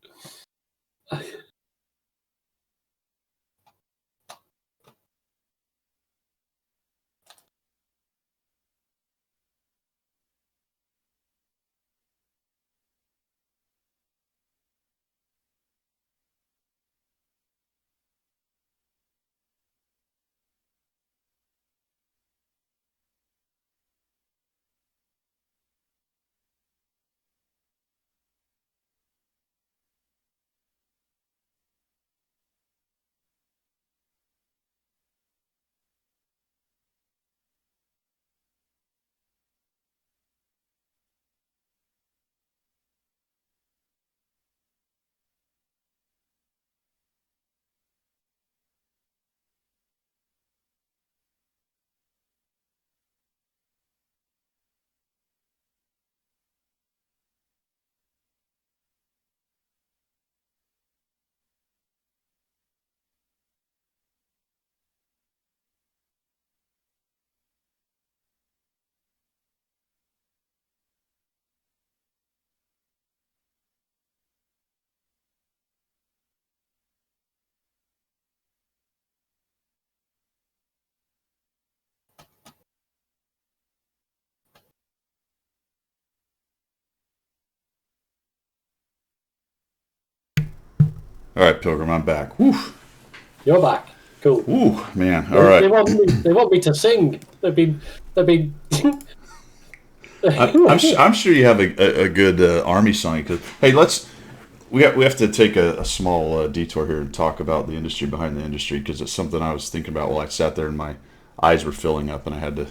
All right, Pilgrim, I'm back. Whew.
You're back. Cool.
Ooh, man. All right.
They want me to sing. They've been.
I'm sure you have a good army song. Hey, we have to take a small detour here and talk about the industry behind the industry, because it's something I was thinking about while I sat there and my eyes were filling up and I had to,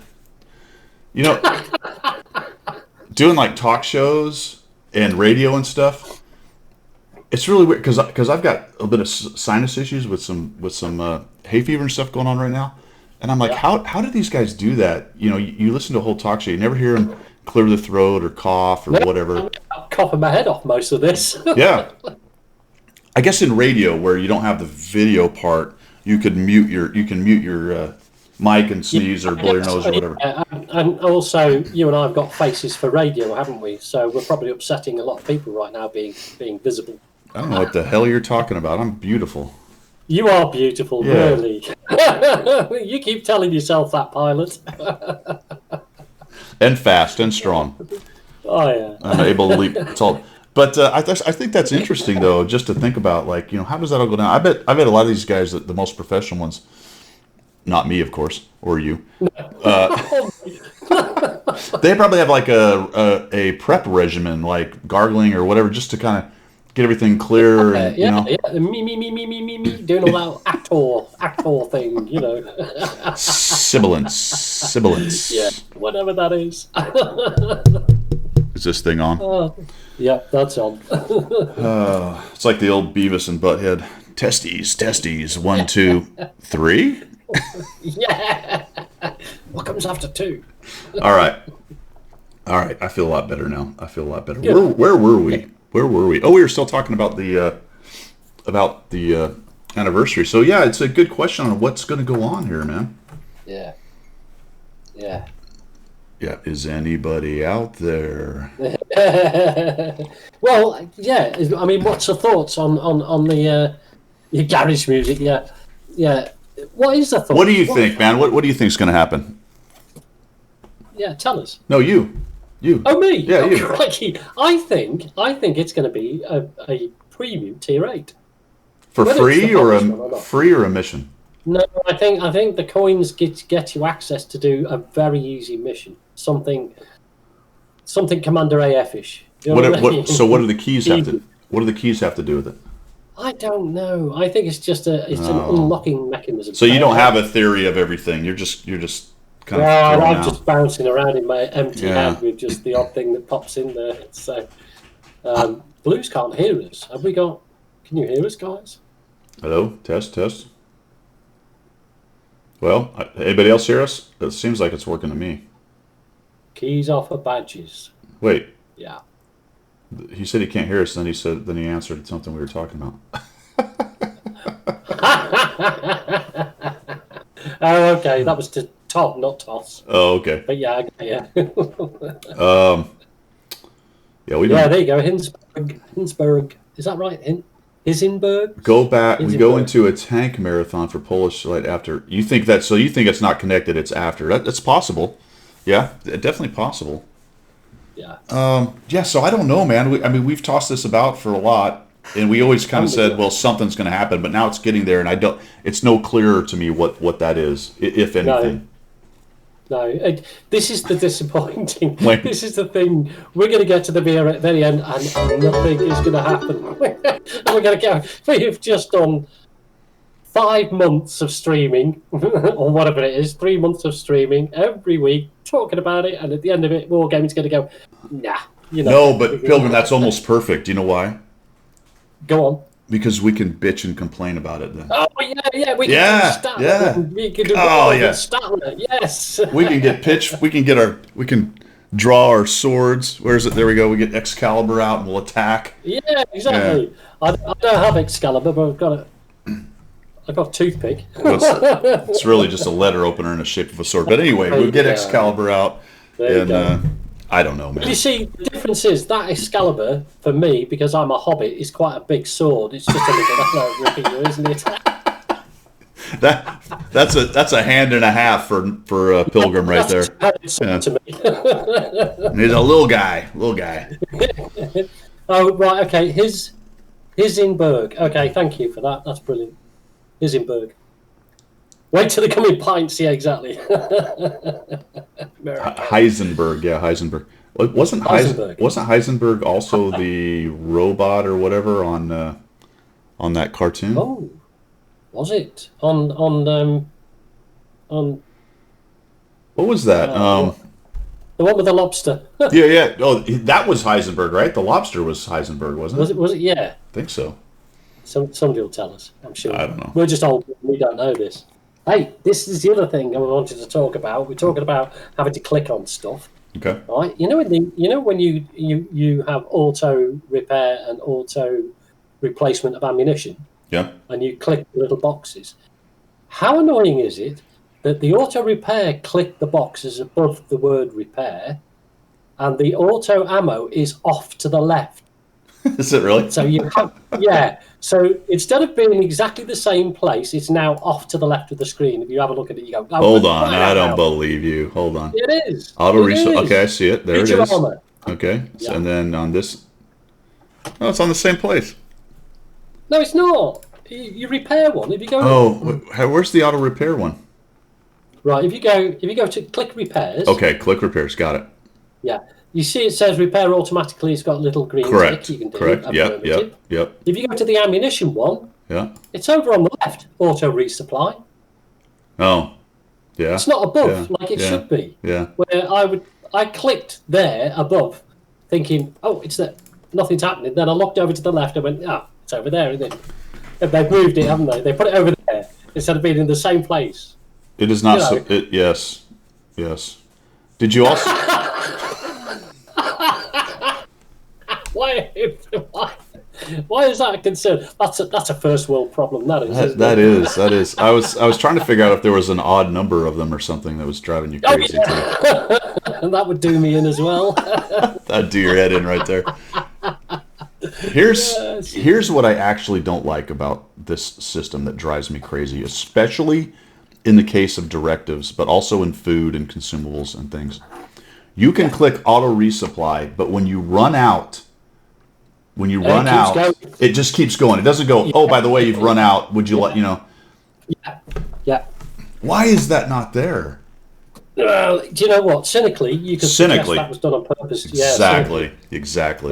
doing like talk shows and radio and stuff. It's really weird because I've got a bit of sinus issues with some hay fever and stuff going on right now, and I'm like,
Yeah.
how do these guys do that? You listen to a whole talk show, you never hear them clear the throat or cough or whatever.
I'm coughing my head off most of this.
Yeah, I guess in radio where you don't have the video part, you can mute your mic and sneeze or blow your nose or whatever.
Yeah, and also, you and I have got faces for radio, haven't we? So we're probably upsetting a lot of people right now being visible.
I don't know what the hell you're talking about. I'm beautiful.
You are beautiful,
Yeah.
really. You keep telling yourself that, pilot.
And fast and strong.
Oh yeah.
I'm able to leap tall. But I think that's interesting though, just to think about, like, how does that all go down? I bet a lot of these guys, the most professional ones, not me, of course, or you, they probably have like a prep regimen, like gargling or whatever, just to kind of get everything clear and
Yeah. Me, doing all that actor thing,
sibilance.
Yeah, whatever that is.
Is this thing on?
Yeah, that's on.
It's like the old Beavis and Butthead. Testes, 1, 2, 3.
Yeah. What comes after 2?
All right. I feel a lot better now. Where were we? Oh, we were still talking about the anniversary. So yeah, it's a good question on what's going to go on here, man.
Yeah.
Yeah. Is anybody out there?
Well, yeah. I mean, what's your thoughts on the your garage music? Yeah. What is the thought?
What do you think, man? What do you think's going to happen?
Yeah, tell us.
No, you.
Oh, me?
Yeah, you.
Crikey. I think it's going to be a premium tier 8.
For
Whether
free
it's the
or
bonus one or not.
free or a mission?
No, I think the coins get you access to do a very easy mission. Something Commander AF-ish. You know what I mean?
So what do the keys have to? What do the keys have to do with it?
I don't know. I think it's just an unlocking mechanism.
So you don't have a theory of everything. You're just kind of.
Well,
thrown
I'm
out.
just bouncing around in my empty
Yeah.
head with just the odd thing that pops in there. So, Blues can't hear us. Have we got? Can you hear us, guys?
Hello, test. Well, anybody else hear us? It seems like it's working to me.
Keys off of badges.
Wait,
Yeah.
he said he can't hear us. Then he answered something we were talking about.
Oh, okay. That was to Tom, not Toss.
Oh, okay.
But yeah, yeah.
Yeah, we
Yeah, there you go. Hinsberg. Is that right? Hisenberg?
go back. We
Is it
go
good?
into a tank marathon for Polish Light after. You think that? So you think it's not connected? It's after. That's possible. Yeah, definitely possible.
Yeah.
Yeah, so I don't know, man. We've tossed this about for a lot, and we always kind of said, well, something's going to happen, but now it's getting there, and it's no clearer to me what that is, if anything.
No, this is the disappointing.
Wait.
This is the thing. We're going to get to the very end, and nothing is going to happen. And we're going to go. We've just done 5 months of streaming, or whatever it is, 3 months of streaming every week, talking about it, and at the end of it, Wargaming's going to go, nah.
No, but Pilgrim, that's almost perfect. Do you know why?
Go on.
Because we can bitch and complain about it then.
Oh yeah, we can
Yeah,
do stat.
yeah.
We can do
Oh, yeah.
Statler. Yes.
We can get pitch. We can draw our swords. Where is it? There we go. We get Excalibur out and we'll attack.
Yeah, exactly. I don't have Excalibur, but I've got a toothpick.
It's really just a letter opener in the shape of a sword. But anyway, we'll get
Yeah.
Excalibur out,
There you
and
go.
I don't know, man.
You see, the difference is that Excalibur, for me, because I'm a hobbit, is quite a big sword. It's just a little ripping, isn't it?
That's a hand and a half for Pilgrim right there.
That's
Yeah.
to me.
He's a little guy.
Oh, right, okay. Hisenberg. Okay, thank you for that. That's brilliant. Hisenberg. Wait till they come in pints. Yeah, exactly.
Heisenberg, yeah, Heisenberg. Wasn't
Heisenberg.
Heisenberg also the robot or whatever on that cartoon?
Oh, was it on
What was that?
The one with the lobster.
Yeah, yeah. Oh, that was Heisenberg, right? The lobster was Heisenberg, wasn't
Was
it?
it? Was it? Yeah.
I think so.
Somebody will tell us. I'm sure.
I don't know.
We're just old. We don't know this. Hey, this is the other thing I wanted to talk about. We're talking about having to click on stuff,
Okay.
right? When you have auto repair and auto replacement of ammunition,
Yeah.
and you click the little boxes. How annoying is it that the auto repair click the boxes above the word repair, and the auto ammo is off to the left?
Is it really?
So you have, yeah. So instead of being exactly the same place, it's now off to the left of the screen. If you have a look at it, you go, oh,
Hold on.
right
I don't
now.
believe you. Hold on.
It is.
Auto
It
reset.
is.
Okay, I see it. There it
Feature
is.
armor.
Okay.
Yeah.
And then on this. Oh, it's on the same place.
No, it's not. You repair one. If you go
Where's the auto repair one?
right, if you go to click repairs.
Okay, click repairs. Got it.
Yeah. You see it says repair automatically. It's got a little green
Correct.
tick you can do.
Correct. Yep.
Affirmative.
Yep.
If you go to the ammunition one,
Yeah.
it's over on the left, auto resupply.
Oh. Yeah.
It's not above
Yeah.
like it
Yeah.
should be.
Yeah.
Where I clicked there above, thinking, oh, it's there. Nothing's happening. Then I looked over to the left and went, it's over there, isn't it? And they've moved it, haven't they? They put it over there instead of being in the same place.
It is not.
You know.
Yes. Yes. Did you also?
Why is that a concern? That's a first world problem. That is. isn't
That
it?
is. I was trying to figure out if there was an odd number of them or something that was driving you crazy too.
And that would do me in as well.
That'd do your head in right there. Here's what I actually don't like about this system that drives me crazy, especially in the case of directives, but also in food and consumables and things. You can click auto resupply, but when you run out,
going.
it just keeps going. It doesn't go, oh, by the way, you've run out. Would you let you know?
Yeah.
Why is that not there?
Do you know what? Cynically, you could suggest that was done on purpose.
Exactly.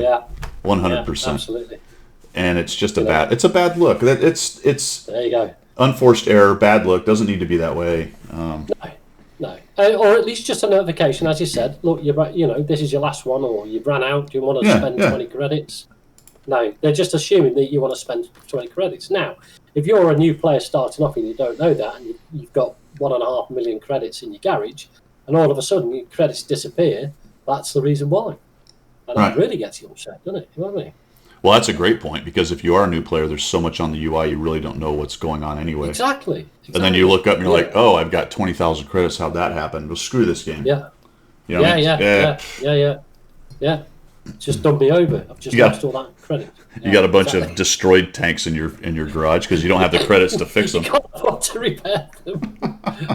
Yeah.
100%.
Absolutely.
And it's just it's a bad look. It's
There you go.
unforced error, bad look. Doesn't need to be that way.
No. Or at least just a notification, as you said. Look, this is your last one, or you've ran out. Do you want to spend 20 credits? No, they're just assuming that you want to spend 20 credits. Now, if you're a new player starting off and you don't know that, and you've got 1.5 million credits in your garage, and all of a sudden your credits disappear, that's the reason why. And that really gets you upset, doesn't it? You know what I mean?
Well, that's a great point, because if you are a new player, there's so much on the UI you really don't know what's going on anyway.
Exactly.
And then you look up and you're like, oh, I've got 20,000 credits. How'd that happen? Well, screw this game.
Yeah.
You know what I mean?
Yeah. It's just done me over. I've just lost all that credit.
You got a bunch of destroyed tanks in your garage because you don't have the credits to fix them.
You can't afford to repair them.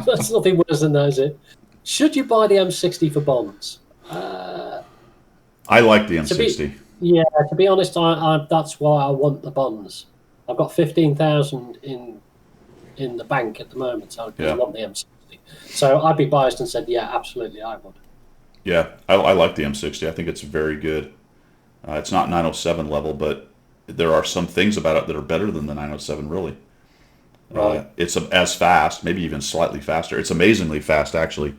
That's nothing worse than that, is it? Should you buy the M60 for bonds?
I like the M60.
To be honest, I that's why I want the bonds. I've got 15,000 in the bank at the moment, so I want the M60. So I'd be biased and said, yeah, absolutely, I would.
Yeah, I like the M60. I think it's very good. It's not 907 level, but there are some things about it that are better than the 907, really.
Right.
It's as fast, maybe even slightly faster. It's amazingly fast, actually.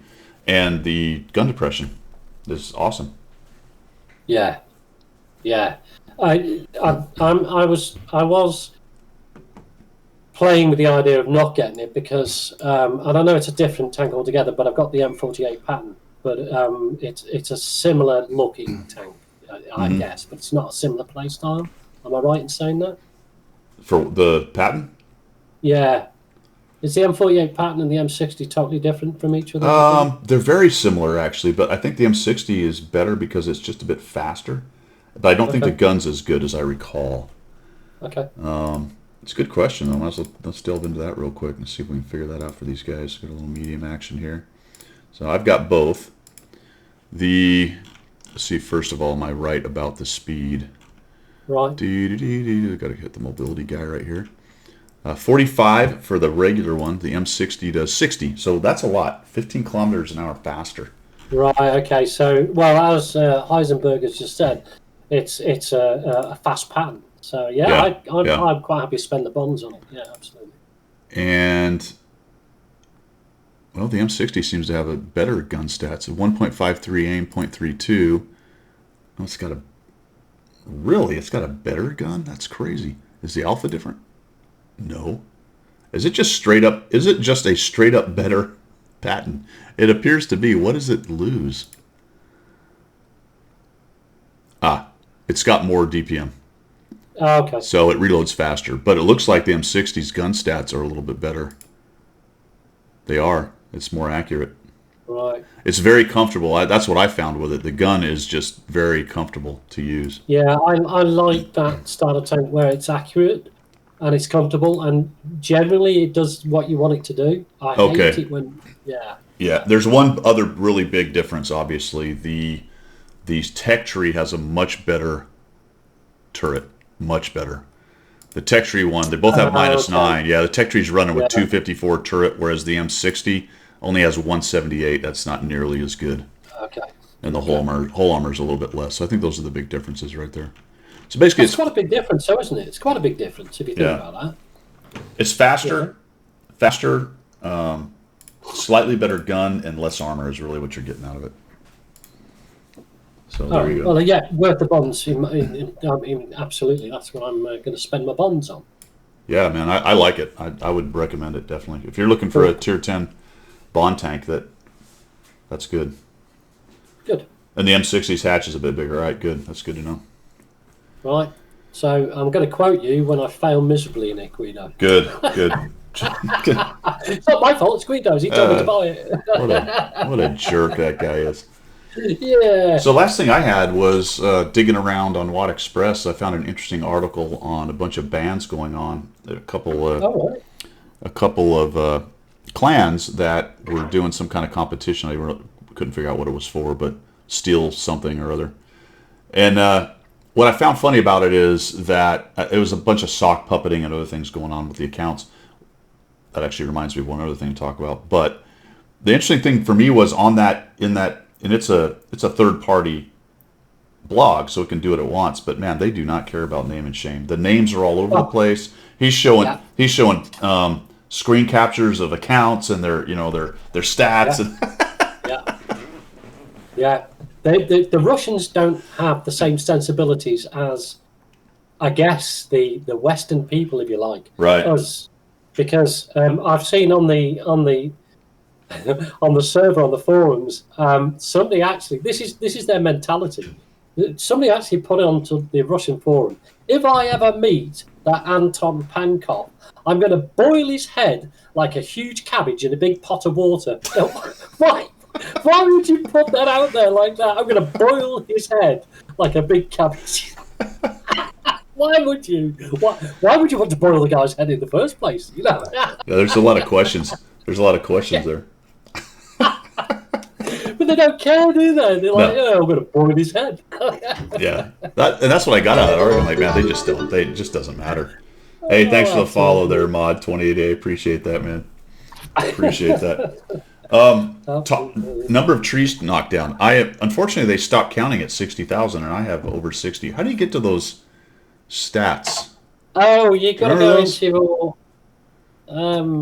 And the gun depression is awesome.
Yeah. I was playing with the idea of not getting it because, and I know it's a different tank altogether, but I've got the M48 pattern. But it's a similar looking tank, I guess, but it's not a similar play style. Am I right in saying that?
For the pattern?
Yeah. Is the M48 pattern and the M60 totally different from each other?
They're very similar, actually, but I think the M60 is better because it's just a bit faster. But I don't think the gun's as good as I recall.
Okay.
It's a good question, though. Let's delve into that real quick and see if we can figure that out for these guys. Got a little medium action here. So I've got both. Let's see, first of all, am I right about the speed?
Right.
Got to hit the mobility guy right here. 45 for the regular one. The M60 does 60, so that's a lot. 15 kilometers an hour faster.
Right. Okay. So, well, as Heisenberg has just said, it's a fast pattern. So I'm quite happy to spend the bonds on it. Yeah, absolutely.
And Well, the M60 seems to have a better gun stats. 1.53 aim, .32. Oh, it's got a better gun? That's crazy. Is the Alpha different? No. Is it just a straight up better patent? It appears to be. What does it lose? It's got more DPM.
Oh, okay.
So it reloads faster. But it looks like the M60's gun stats are a little bit better. They are. It's more accurate.
Right.
It's very comfortable. That's what I found with it. The gun is just very comfortable to use.
Yeah, I like that style of tank where it's accurate and it's comfortable, and generally it does what you want it to do. I hate it when,
Yeah, there's one other really big difference, obviously. The Tech Tree has a much better turret. Much better. The Tech Tree one, they both have -9. Yeah, the Tech Tree's running with 254 turret, whereas the M60 only has 178. That's not nearly as good.
Okay.
And the whole armor's a little bit less. So I think those are the big differences right there. So basically,
it's quite a big difference, though, isn't it? It's quite a big difference if you think about that.
It's faster, slightly better gun, and less armor is really what you're getting out of it. So there you go.
Well, yeah, worth the bonds. Absolutely, that's what I'm going to spend my bonds on.
Yeah, man, I like it. I would recommend it, definitely. If you're looking for a tier 10 bond tank, that's good.
Good.
And the M60's hatch is a bit bigger. All right, good. That's good to know.
Right. So I'm going to quote you when I fail miserably in it, Guido.
Good.
It's not my fault, it's Guido's. He told me to buy it.
What a jerk that guy is.
Yeah.
So last thing I had was digging around on Watt Express. I found an interesting article on a bunch of bans going on. A couple of clans that were doing some kind of competition. I couldn't figure out what it was for, but steal something or other. And what I found funny about it is that it was a bunch of sock puppeting and other things going on with the accounts. That actually reminds me of one other thing to talk about. But the interesting thing for me was and it's a third party blog, so it can do it at once. But man, they do not care about name and shame. The names are all over the place. He's showing screen captures of accounts and their stats.
Yeah. The Russians don't have the same sensibilities as, I guess, the Western people, if you like.
Right.
Because I've seen on the on the server, on the forums, somebody actually, this is their mentality. Somebody actually put it onto the Russian forum. If I ever meet that Anton Pankov, I'm going to boil his head like a huge cabbage in a big pot of water. Why? Why would you put that out there like that? I'm going to boil his head like a big cabbage. Why would you? Why would you want to boil the guy's head in the first place?
Yeah, there's a lot of questions. There.
But they don't care, do they? They're like, I'm going to boil his head.
Yeah, and that's what I got out of it. I'm like, man, it just doesn't matter. Hey, thanks for the follow there, Mod 28A. Appreciate that, man. Appreciate that. Number of trees knocked down. Unfortunately, they stopped counting at 60,000, and I have over 60. How do you get to those stats?
Oh, you got to go into.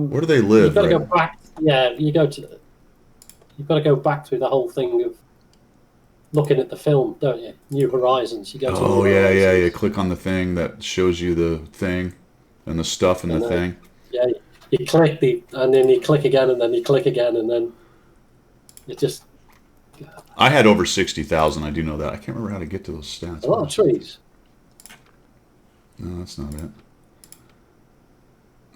Where do they live?
You've got to go back. Yeah, you've got to go back through the whole thing of looking at the film, don't you? New Horizons. You go to
yeah. You click on the thing that shows you the thing and the stuff in the thing.
Yeah, you click and then you click again, and then you click again, and then it just.
I had over 60,000. I do know that. I can't remember how to get to those stats.
A lot of trees.
No, that's not it.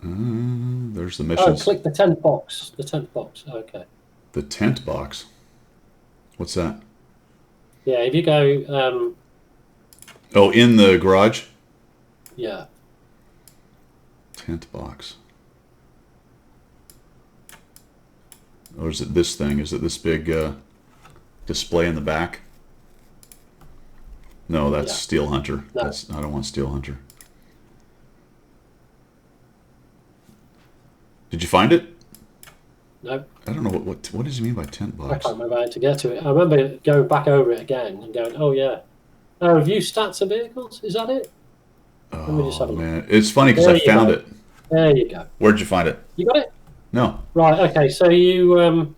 There's the missions.
Oh, click the tent box. The tent box. Okay.
The tent box? What's that?
Yeah, if you go...
in the garage?
Yeah.
Tent box. Or is it this thing? Is it this big display in the back? No, that's Steel Hunter.
No.
I don't want Steel Hunter. Did you find it?
No.
I don't know what does he mean by tent box.
I can't remember how to get to it. I remember going back over it again and going, oh yeah. Review stats of vehicles, is that it?
Oh, man. It's funny because I found it.
There you go.
Where'd you find it?
You got it?
No.
Right. Okay. So you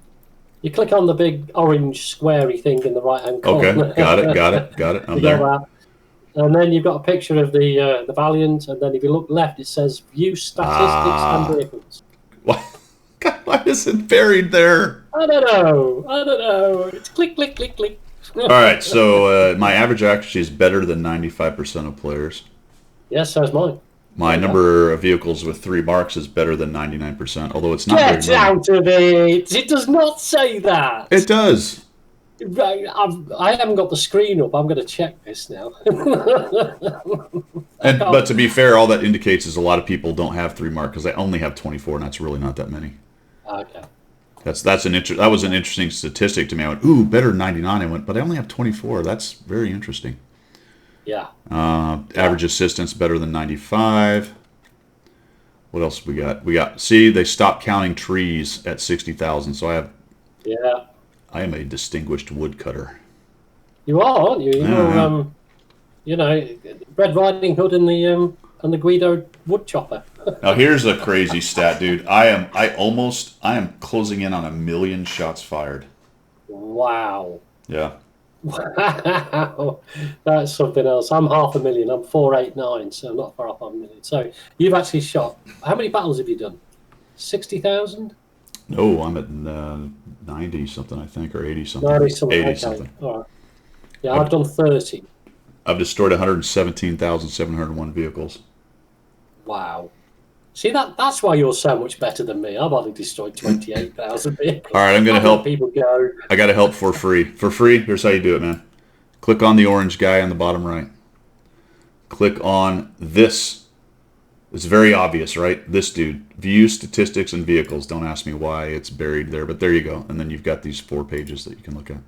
click on the big orange squarey thing in the right hand corner.
Okay. Got it. Got it. Got it. I'm
You
there.
got that. And then you've got a picture of the Valiant, and then if you look left, it says View Statistics and Vehicles.
Why? God, why is it buried there?
I don't know. It's click, click, click, click.
All right. So my average accuracy is better than 95% of players.
Yes, so is mine.
My number of vehicles with 3 marks is better than 99%, although it's not
Get
very many.
out of it! It does not say that.
It does.
Right, I haven't got the screen up. I'm going to check this now.
But to be fair, all that indicates is a lot of people don't have 3 mark because they only have 24, and that's really not that many.
Okay.
That was an interesting statistic to me. I went, ooh, better than 99. I went, but I only have 24. That's very interesting.
Yeah.
Average assistance better than 95. What else we got? See, they stopped counting trees at 60,000. So I am a distinguished woodcutter.
You are, aren't you? You're, Red Riding Hood and the Guido woodchopper.
Now here's a crazy stat, dude. I am closing in on 1 million shots fired.
Wow.
Yeah.
Wow, that's something else. I'm 500,000. I'm 489, so I'm not far off 500,000. So you've actually shot. How many battles have you done? 60,000?
No, I'm at 90 something, I think, or 80 something.
90 something.
80
Okay.
something.
All right. Yeah, I've done 30.
I've destroyed 117,701 vehicles.
Wow. See, that's why you're so much better than me. I've only destroyed 28,000 vehicles.
All right, I'm going to help.
People go.
I got to help for free. For free, here's how you do it, man. Click on the orange guy on the bottom right. Click on this. It's very obvious, right? This dude. View statistics and vehicles. Don't ask me why it's buried there, but there you go. And then you've got these 4 pages that you can look at.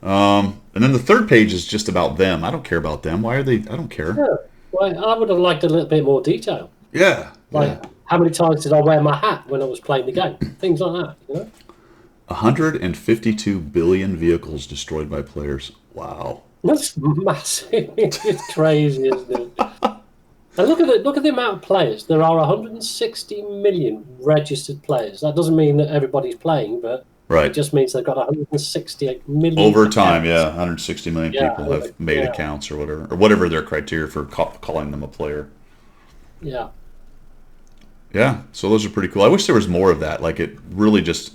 And then the third page is just about them. I don't care about them. Why are they? I don't care.
Yeah. Well, I would have liked a little bit more detail.
Yeah.
Like, how many times did I wear my hat when I was playing the game? Things like that,
152 billion vehicles destroyed by players. Wow.
That's massive. It's crazy, isn't it? And look at the amount of players. There are 160 million registered players. That doesn't mean that everybody's playing, but
Right.
it just means they've got 168 million.
Over time,
accounts.
160 million people have made accounts or whatever their criteria for calling them a player.
Yeah.
Yeah, so those are pretty cool. I wish there was more of that. Like, it really just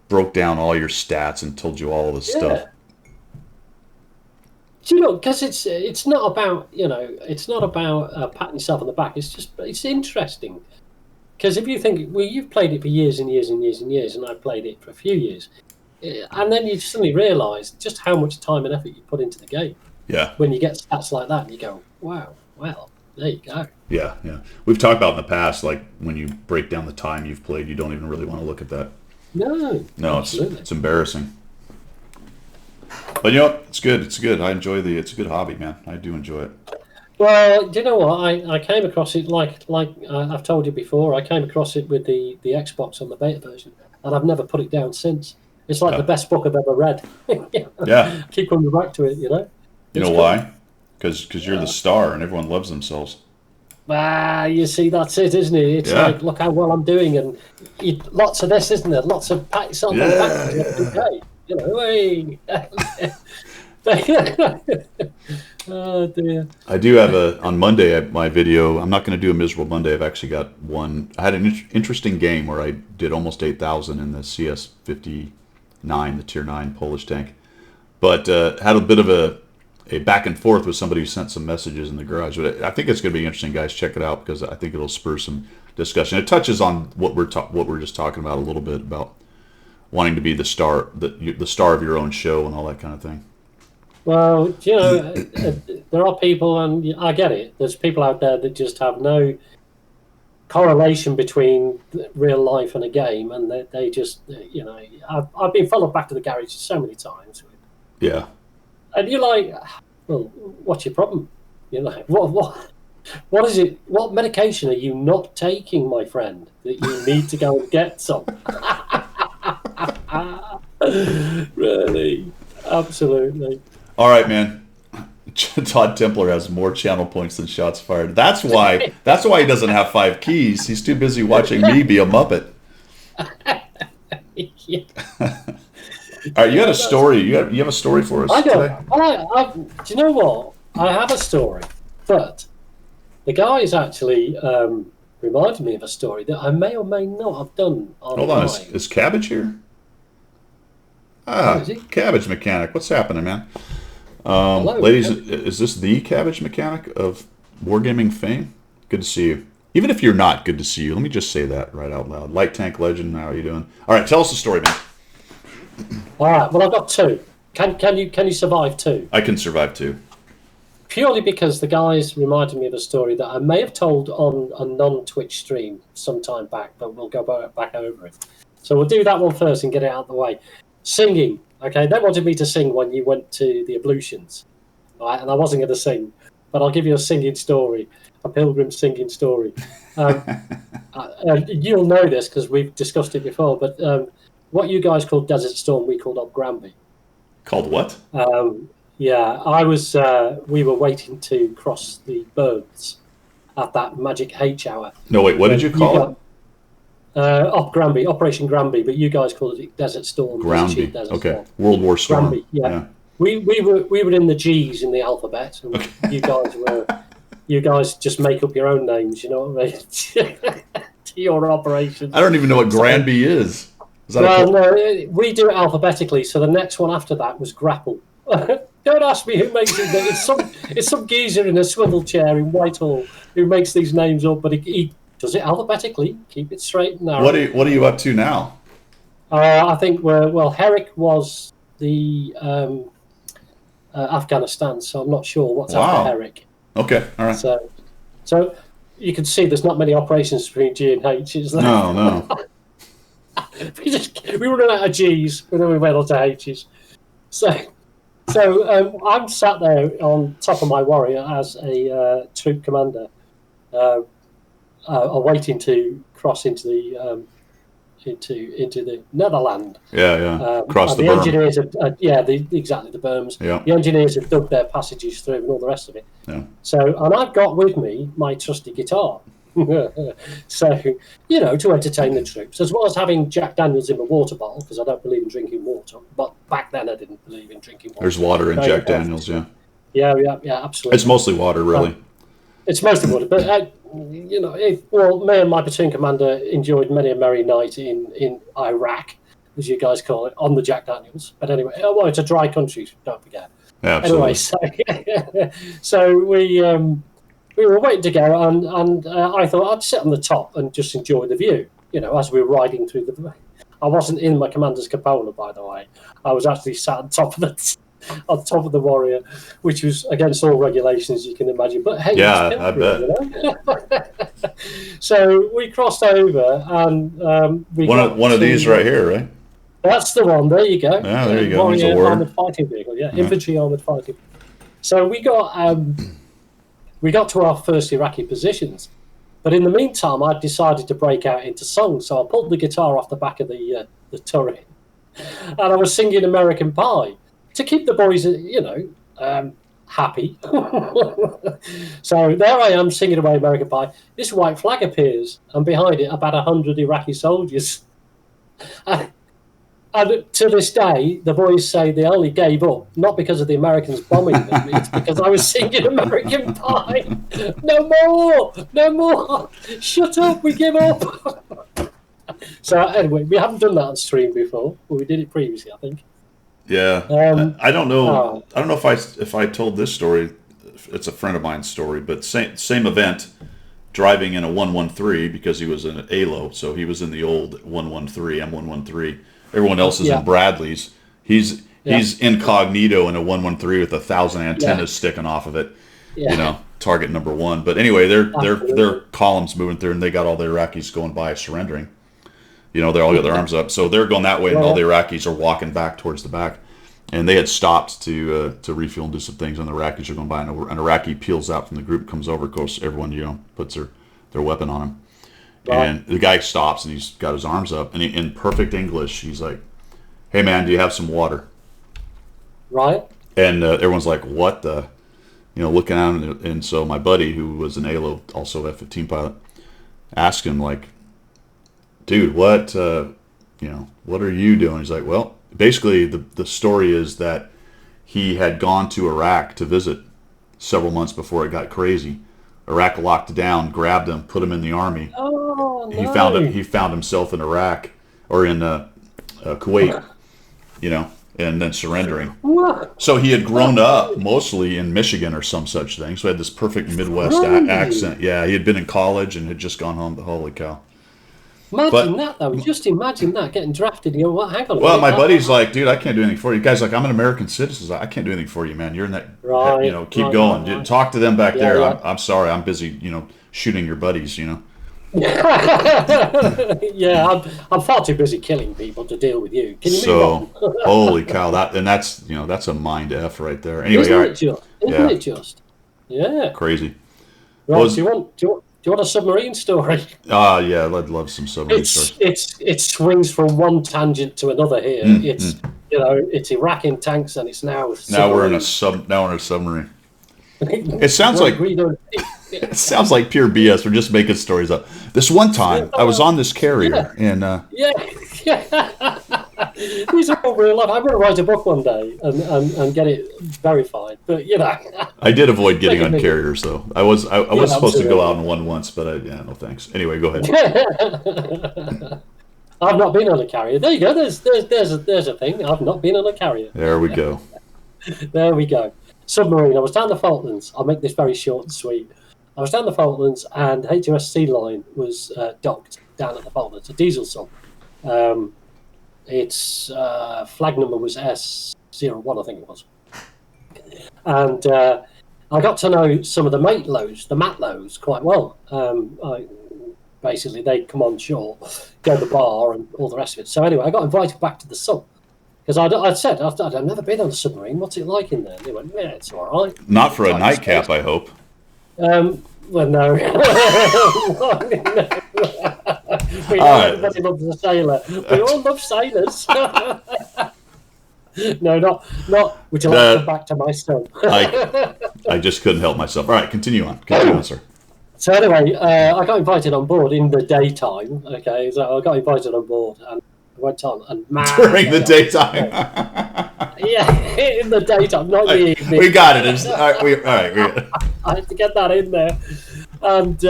broke down all your stats and told you all of this stuff.
Do you know? Because it's not about patting yourself on the back. It's interesting. Because if you think, well, you've played it for years and years and years and years, and I've played it for a few years, and then you suddenly realise just how much time and effort you put into the game.
Yeah.
When you get stats like that, and you go, wow, well, there you go.
Yeah, yeah. We've talked about in the past, like, when you break down the time you've played, you don't even really want to look at that.
No,
it's embarrassing. But you know what? It's good. It's good. It's a good hobby, man. I do enjoy it.
Well, do you know what? I came across it like I've told you before. I came across it with the Xbox on the beta version, and I've never put it down since. It's like the best book I've ever read.
Yeah.
Keep coming back to it, You know
why? Because you're the star and everyone loves themselves.
You see, that's it, isn't it? It's like, look how well I'm doing, and lots of this, isn't there? Lots of pat yourself on the back every day. Hey. Oh dear.
I do have on Monday, my video, I'm not going to do a miserable Monday. I've actually got one. I had an interesting game where I did almost 8,000 in the CS59, the Tier 9 Polish tank. But had a bit of a back and forth with somebody who sent some messages in the garage. But I think it's going to be interesting, guys. Check it out because I think it'll spur some discussion. It touches on what we're just talking about a little bit about wanting to be the star, the star of your own show and all that kind of thing.
Well, there are people, and I get it. There's people out there that just have no correlation between real life and a game, and they just, I've been followed back to the garage so many times.
Yeah.
And you're like, well, what's your problem? You're like, what is it? What medication are you not taking, my friend, that you need to go and get some? Really, absolutely.
All right, man. Todd Templar has more channel points than shots fired. That's why he doesn't have 5 keys. He's too busy watching me be a Muppet.
Yeah.
All right, you had a story. You have a story for us
I
today?
don't. Do you know what? I have a story, but the guys actually reminded me of a story that I may or may not have done
Hold on,
online.
is Cabbage here?
Oh,
Ah,
is he?
Cabbage Mechanic. What's happening, man?
Hello.
Ladies, is this the Cabbage Mechanic of wargaming fame? Good to see you. Even if you're not, good to see you. Let me just say that right out loud. Light Tank Legend, how are you doing? All right, tell us the story, man.
All right. Well, I've got two. Can you survive two?
I can survive too.
Purely because the guys reminded me of a story that I may have told on a non-Twitch stream some time back, but we'll go back over it. So we'll do that one first and get it out of the way. Singing. Okay, they wanted me to sing when you went to the ablutions. All right, and I wasn't going to sing, but I'll give you a singing story, a pilgrim singing story. You'll know this because we've discussed it before, but what you guys called Desert Storm, we called Up Granby.
Called what?
Yeah, we were waiting to cross the birds at that magic H hour.
No, wait, what did you call it?
Up Granby, Operation Granby, but you guys called it Desert Storm.
Granby.
Desert
Okay.
Storm.
World War Storm.
Granby, yeah. We were in the G's in the alphabet, and you guys just make up your own names. You know what I mean? To your operations.
I don't even know what Granby is.
No, we do it alphabetically. So the next one after that was Grapple. Don't ask me who makes it. It's some geezer in a swivel chair in Whitehall who makes these names up, but he does it alphabetically. Keep it straight and narrow.
What are you up to now?
I think Herrick was the Afghanistan, so I'm not sure what's after Herrick.
Okay, all right.
So you can see there's not many operations between G and H, is there?
No.
we run out of G's, and then we went on to H's. So I'm sat there on top of my warrior as a troop commander, waiting to cross into the Netherland.
Cross the
berm. Engineers
have,
exactly, the berms.
Yeah.
The engineers have dug their passages through and all the rest of it.
Yeah.
So, and I've got with me my trusty guitar. So, to entertain the troops, as well as having Jack Daniels in my water bottle, because I don't believe in drinking water. But back then I didn't believe in drinking water.
There's water in Jack Daniels, yeah.
Yeah, absolutely.
It's mostly water, really.
It's mostly water, but me and my platoon commander enjoyed many a merry night in Iraq, as you guys call it, on the Jack Daniels. But anyway, it's a dry country, don't forget.
Yeah, absolutely.
Anyway, so we were waiting to go, and I thought I'd sit on the top and just enjoy the view, as we were riding through the... I wasn't in my commander's cupola, by the way. I was actually sat on top of the warrior, which was against all regulations you can imagine. But hey,
I bet.
So we crossed over, and we
one of these right here, right?
That's the one. There you go.
Yeah, there you go.
Warrior armored fighting vehicle. Yeah, infantry armored fighting. So we got to our first Iraqi positions, but in the meantime, I decided to break out into song. So I pulled the guitar off the back of the turret, and I was singing American Pie to keep the boys, happy. So there I am singing away American Pie. This white flag appears, and behind it, about 100 Iraqi soldiers. And to this day, the boys say they only gave up, not because of the Americans bombing them, it's because I was singing American Pie. No more, shut up, we give up. So anyway, we haven't done that on stream before, but we did it previously, I think.
Yeah, I don't know. I don't know if I told this story. It's a friend of mine's story, but same event. Driving in a 113 because he was in an ALO, so he was in the old 113 M113. Everyone else is in Bradleys. He's incognito in a 113 with 1,000 antennas sticking off of it. Yeah. Target number one. But anyway, their columns moving through, and they got all the Iraqis going by surrendering. They all got their arms up, so they're going that way, and all the Iraqis are walking back towards the back. And they had stopped to refuel and do some things, and the Iraqis are going by, and an Iraqi peels out from the group, comes over, of course, everyone puts their weapon on him. Right. And the guy stops, and he's got his arms up, and in perfect English, he's like, "Hey man, do you have some water?"
Right.
And everyone's like, "What the?" Looking out, and so my buddy, who was an ALO, also F-15 pilot, asked him like, dude, what what are you doing? He's like, well, basically the story is that he had gone to Iraq to visit several months before it got crazy. Iraq locked down, grabbed him, put him in the army.
Oh
He
no!
found he found himself in Iraq or in Kuwait, and then surrendering.
What?
So he had grown up mostly in Michigan or some such thing. So he had this perfect Midwest
Really?
accent. Yeah, he had been in college and had just gone home. Holy cow!
Imagine
But
that though. Just imagine that getting drafted. You know what? Hang on a
well,
minute.
my buddy's like, dude, I can't do anything for you. Guy's like, I'm an American citizen. I can't do anything for you, man. You're in that.
Right,
Keep
right,
going.
right.
Talk to them back
Yeah,
there.
yeah.
I'm sorry. I'm busy. Shooting your buddies.
Yeah, I'm far too busy killing people to deal with you. Can you move
So,
on?
holy cow, that's a mind f right there. Anyway,
Isn't
all
it
right,
just? Isn't
yeah,
it just? Yeah.
crazy.
Right.
Was
Do you want a submarine story?
yeah, I'd love some submarine stories.
It swings from one tangent to another here. It's Iraq in tanks and it's now
Now we're in a
submarines.
submarine. It sounds like it sounds like pure BS. We're just making stories up. This one time, I was on this carrier, and
Yeah, yeah. These are all real life. I'm going to write a book one day and get it verified. But
I did avoid getting on carriers, though. I was supposed to go
absolutely.
out on one once, but no thanks. Anyway, go ahead.
I've not been on a carrier. There you go. There's a thing. I've not been on a carrier.
There we go.
There we go. Submarine. I was down the Falklands. I'll make this very short and sweet. I was down the Falklands, and HMS Sea Line was docked down at the Falklands. A diesel sub. Its flag number was S01, I think it was. And I got to know some of the matlows, quite well. Basically, they'd come on shore, go to the bar, and all the rest of it. So anyway, I got invited back to the sub. Because I'd said, I've never been on a submarine. What's it like in there? And they went, yeah, it's all right.
Not for a
Like
nightcap,
space.
I hope.
Well, no. Everybody loves a sailor. We all love sailors. No, not. Would you like to come back to my son?
I just couldn't help myself. All right, continue on, sir.
So anyway, I got invited on board in the daytime. Okay, so I got invited on board and I went on and
During the daytime.
Yeah, in the daytime, not the evening.
We got it. All right.
I had to get that in there. And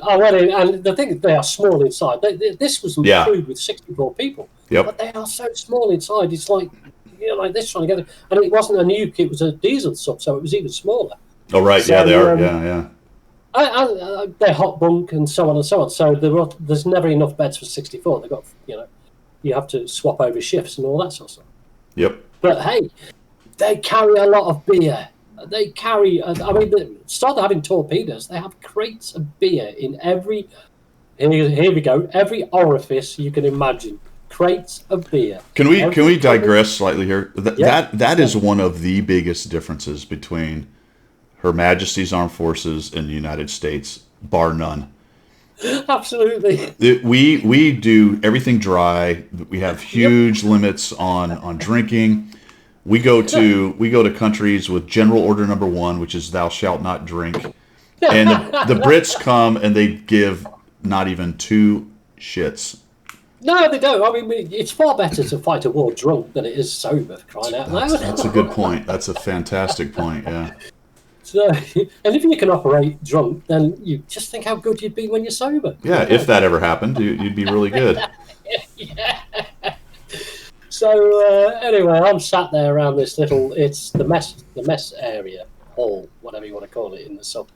I went in, and the thing is, they are small inside. This was crewed with 64 people.
Yep.
But they are so small inside. It's like, like this trying to get it. And it wasn't a nuke, it was a diesel sub, so it was even smaller.
Oh, right.
So,
yeah, they are. Yeah.
They're hot bunk and so on and so on. So there's never enough beds for 64. They've got, you have to swap over shifts and all that sort of stuff.
Yep.
But hey, they carry a lot of beer. They carry, they started having torpedoes. They have crates of beer in every, here we go, every orifice you can imagine. Crates of beer.
Can we digress slightly here?
Yeah.
That is one of the biggest differences between Her Majesty's Armed Forces and the United States, bar none.
Absolutely.
We do everything dry. We have huge limits on drinking. We go to countries with General Order Number 1, which is thou shalt not drink, and the Brits come and they give not even two shits.
No, they don't. I mean, it's far better to fight a war drunk than it is sober, for crying out loud.
That's a good point. That's a fantastic point. Yeah.
So, and if you can operate drunk, then you just think how good you'd be when you're sober.
Yeah, if that ever happened, you'd be really good.
Yeah. So anyway, I'm sat there around this it's the mess area, hall, whatever you want to call it, in the sub.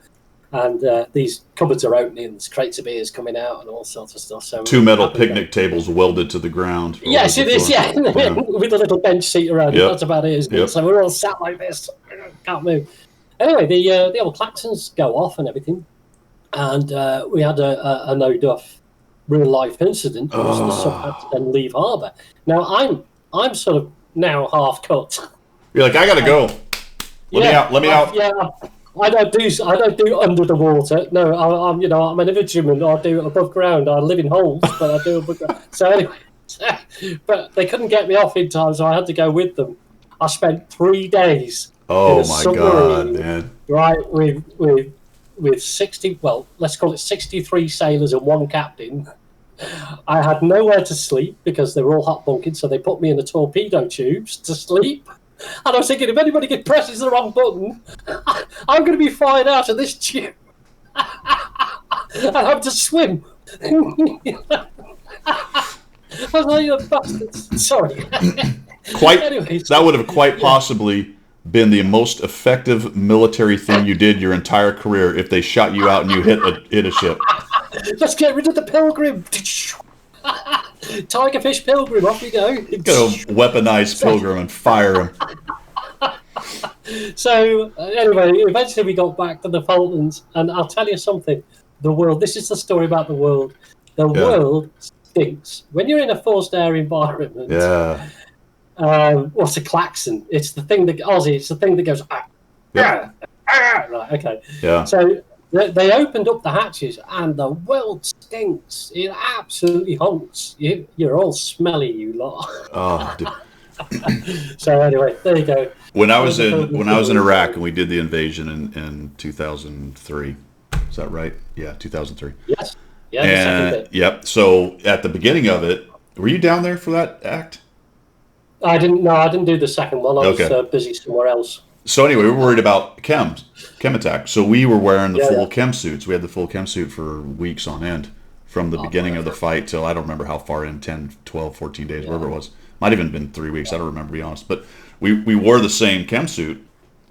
And these cupboards are opening, and there's crates of beers coming out and all sorts of stuff. So
two metal picnic tables welded to the ground.
Yes, it is, yeah. With a little bench seat around it. That's about it, isn't it? So we're all sat like this, can't move. Anyway, the old klaxons go off and everything. And we had a no-duff real-life incident. Which the sub had to then leave harbour. Now, I'm sort of now half cut.
You're like, I gotta go. Let me out.
Yeah, I don't do under the water. No, I'm an infantryman. I do above ground. I live in holes, but I do above ground. So anyway, but they couldn't get me off in time, so I had to go with them. I spent 3 days.
Oh my God, man!
Right, with 60. Well, let's call it 63 sailors and one captain. I had nowhere to sleep because they were all hot bunking, so they put me in the torpedo tubes to sleep. And I was thinking, if anybody presses the wrong button, I'm going to be fired out of this tube. I have to swim. I was like, you bastards. Sorry. Anyways.
That would have quite possibly been the most effective military thing you did your entire career if they shot you out and you hit a ship.
Let's get rid of the Pilgrim. Tigerfish Pilgrim, off we go.
Go weaponize Pilgrim and fire him.
So anyway, eventually we got back to the Fultons, and I'll tell you something. The world. This is the story about the world. The world stinks when you're in a forced air environment.
Yeah.
What's a klaxon? It's the thing that Aussie. It's the thing that goes. Right. Okay.
Yeah.
So they opened up the hatches, and the world stinks. It absolutely honks. You're all smelly, you lot.
Oh, dude.
So anyway, there you go.
When I was in Iraq and we did the invasion in 2003. Is that right? Yeah, 2003.
Yes. Yeah. The second bit.
Yep. So at the beginning of it, were you down there for that act?
I didn't do the second one. I was busy somewhere else.
So anyway, we were worried about chem attack. So we were wearing the full chem suits. We had the full chem suit for weeks on end from the beginning of the fight till I don't remember how far in, 10, 12, 14 days, whatever it was. Might have even been 3 weeks. I don't remember, to be honest. But we wore the same chem suit,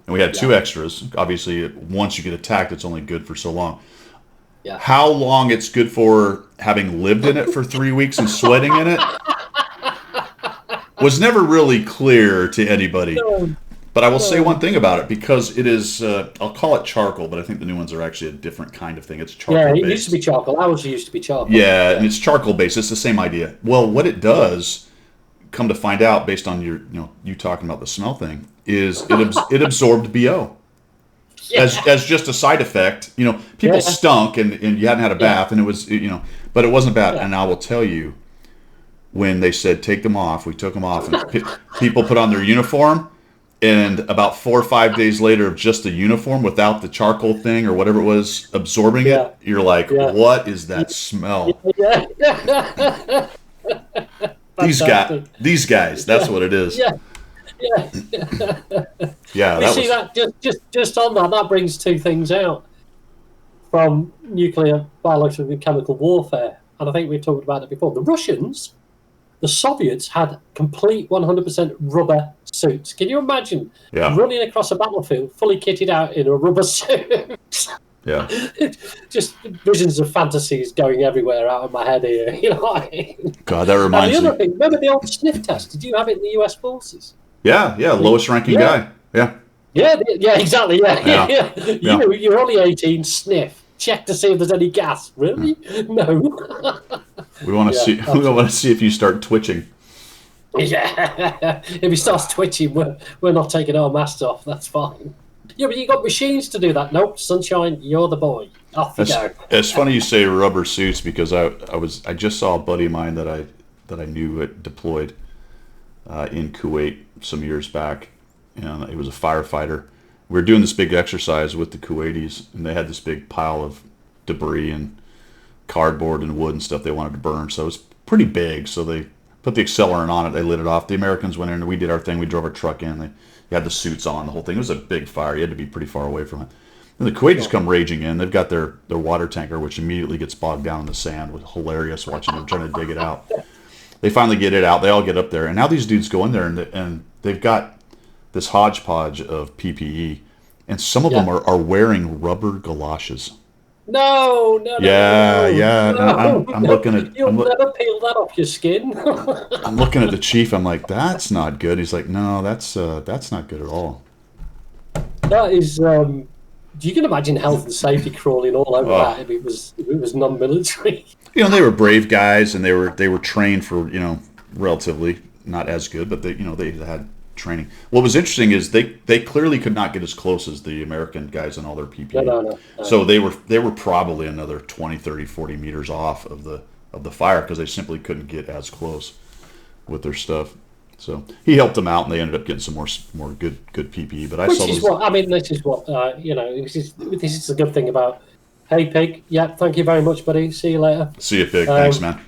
and we had two extras. Obviously, once you get attacked, it's only good for so long.
Yeah.
How long it's good for, having lived in it for 3 weeks and sweating in it, was never really clear to anybody.
No.
But I will say one thing about it, because it is, I'll call it charcoal, but I think the new ones are actually a different kind of thing. It's charcoal based.
Yeah, it used to be charcoal. Ours used to be charcoal.
Yeah, and it's charcoal based. It's the same idea. Well, what it does, come to find out, based on you talking about the smell thing, is it absorbed BO. Yeah. As just a side effect. People stunk and you hadn't had a bath and it was, but it wasn't bad. Yeah. And I will tell you, when they said take them off, we took them off, and people put on their uniform, and about 4 or 5 days later of just the uniform without the charcoal thing or whatever it was absorbing it, you're like, what is that smell?
Yeah.
These guys, that's what it is.
Yeah. Just on that brings two things out from nuclear, biological, and chemical warfare. And I think we've talked about it before. The Soviets had complete 100% rubber suits. Can you imagine running across a battlefield fully kitted out in a rubber suit?
Yeah.
Just visions of fantasies going everywhere out of my head here. You know what I mean?
God, that reminds me.
And the other thing, remember the old sniff test? Did you have it in the US forces?
Yeah, lowest ranking guy. Yeah,
exactly. Yeah. You're only 18. Sniff. Check to see if there's any gas. Really? No.
We want to see. We want to see if you start twitching.
Yeah. If he starts twitching, we're not taking our masks off. That's fine. Yeah, but you got machines to do that. Nope, Sunshine, you're the boy. Off you go.
It's funny you say rubber suits, because I just saw a buddy of mine that I knew had deployed in Kuwait some years back, and he was a firefighter. We were doing this big exercise with the Kuwaitis, and they had this big pile of debris and cardboard and wood and stuff they wanted to burn. So it was pretty big. So they put the accelerant on it. They lit it off. The Americans went in and we did our thing. We drove our truck in. They had the suits on, the whole thing. It was a big fire. You had to be pretty far away from it. And the Kuwaitis come raging in. They've got their water tanker, which immediately gets bogged down in the sand. It was hilarious watching them trying to dig it out. They finally get it out. They all get up there. And now these dudes go in there and they've got this hodgepodge of PPE. And some of them are wearing rubber galoshes.
No.
I'm looking at.
You'll never peel that off your skin.
I'm looking at the chief. I'm like, that's not good. He's like, no, that's not good at all.
That is. You can imagine health and safety crawling all over that if it was non-military.
They were brave guys, and they were trained for relatively not as good, but they had training. What was interesting is they clearly could not get as close as the American guys in all their PPE.
No.
So they were probably another 20, 30, 40 meters off of the fire, because they simply couldn't get as close with their stuff. So he helped them out, and they ended up getting some more good PPE. But this is the good thing about
Hey, Pig. Yeah, thank you very much, buddy. See you later.
See you, Pig. Thanks, man.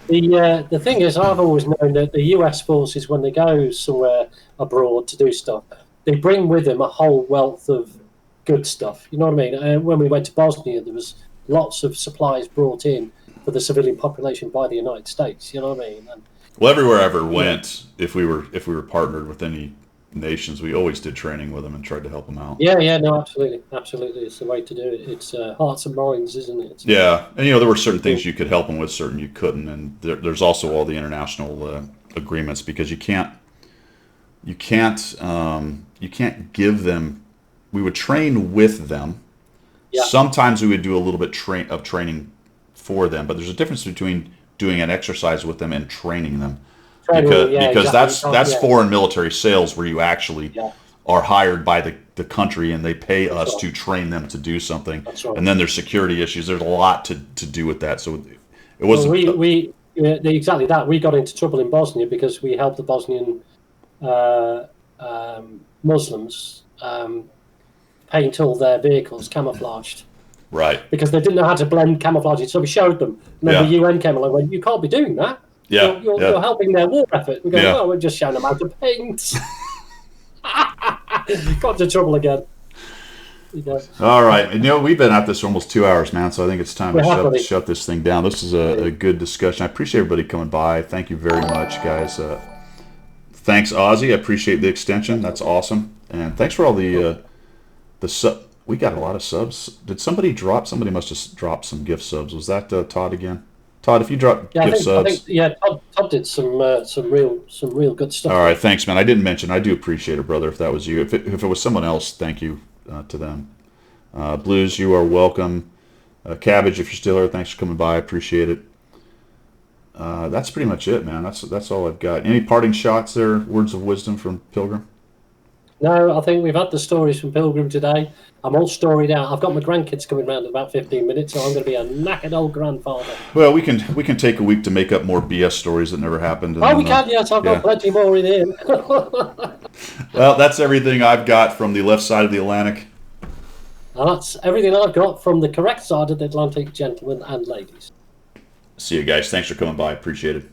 The thing is, I've always known that the US forces, when they go somewhere abroad to do stuff, they bring with them a whole wealth of good stuff. You know what I mean? When we went to Bosnia, there was lots of supplies brought in for the civilian population by the United States. You know what I mean? And,
Well, everywhere I ever went, if we were partnered with any nations, we always did training with them and tried to help them out.
yeah, no, absolutely. It's the way to do it. It's hearts and minds, isn't it?
Yeah, and there were certain things you could help them with, certain you couldn't, and there's also all the international agreements, because you can't give them. We would train with them.
Yeah.
Sometimes we would do a little bit of training for them, but there's a difference between doing an exercise with them and training them. Because that's foreign military sales, where you actually are hired by the country and they pay us to train them to do something.
That's right.
And then there's security issues. There's a lot to do with that. So it wasn't.
Exactly that. We got into trouble in Bosnia because we helped the Bosnian Muslims paint all their vehicles camouflaged.
Right.
Because they didn't know how to blend camouflage. So we showed them. And then the UN came along and went, you can't be doing that.
Yeah,
You're helping their war effort. We go, well, we're just showing them how to paint. Got into trouble again.
All right. We've been at this for almost 2 hours, man, so I think it's time to shut this thing down. This is a good discussion. I appreciate everybody coming by. Thank you very much, guys. Thanks, Ozzy. I appreciate the extension. That's awesome. And thanks for all the sub. We got a lot of subs. Did somebody drop? Somebody must have dropped some gift subs. Was that Todd again? Todd, if you drop gift subs.
Todd did some real good stuff.
All right, thanks, man. I didn't mention. I do appreciate it, brother. If that was you, if it was someone else, thank you to them. Blues, you are welcome. Cabbage, if you're still here, thanks for coming by. I appreciate it. That's pretty much it, man. That's all I've got. Any parting shots there? Words of wisdom from Pilgrim?
No, I think we've had the stories from Pilgrim today. I'm all storied out. I've got my grandkids coming around in about 15 minutes, so I'm going to be a knackered old grandfather.
Well, we can take a week to make up more BS stories that never happened. And,
we can, yes. I've got plenty more in here.
Well, that's everything I've got from the left side of the Atlantic.
And that's everything I've got from the correct side of the Atlantic, gentlemen and ladies.
See you guys. Thanks for coming by. Appreciate it.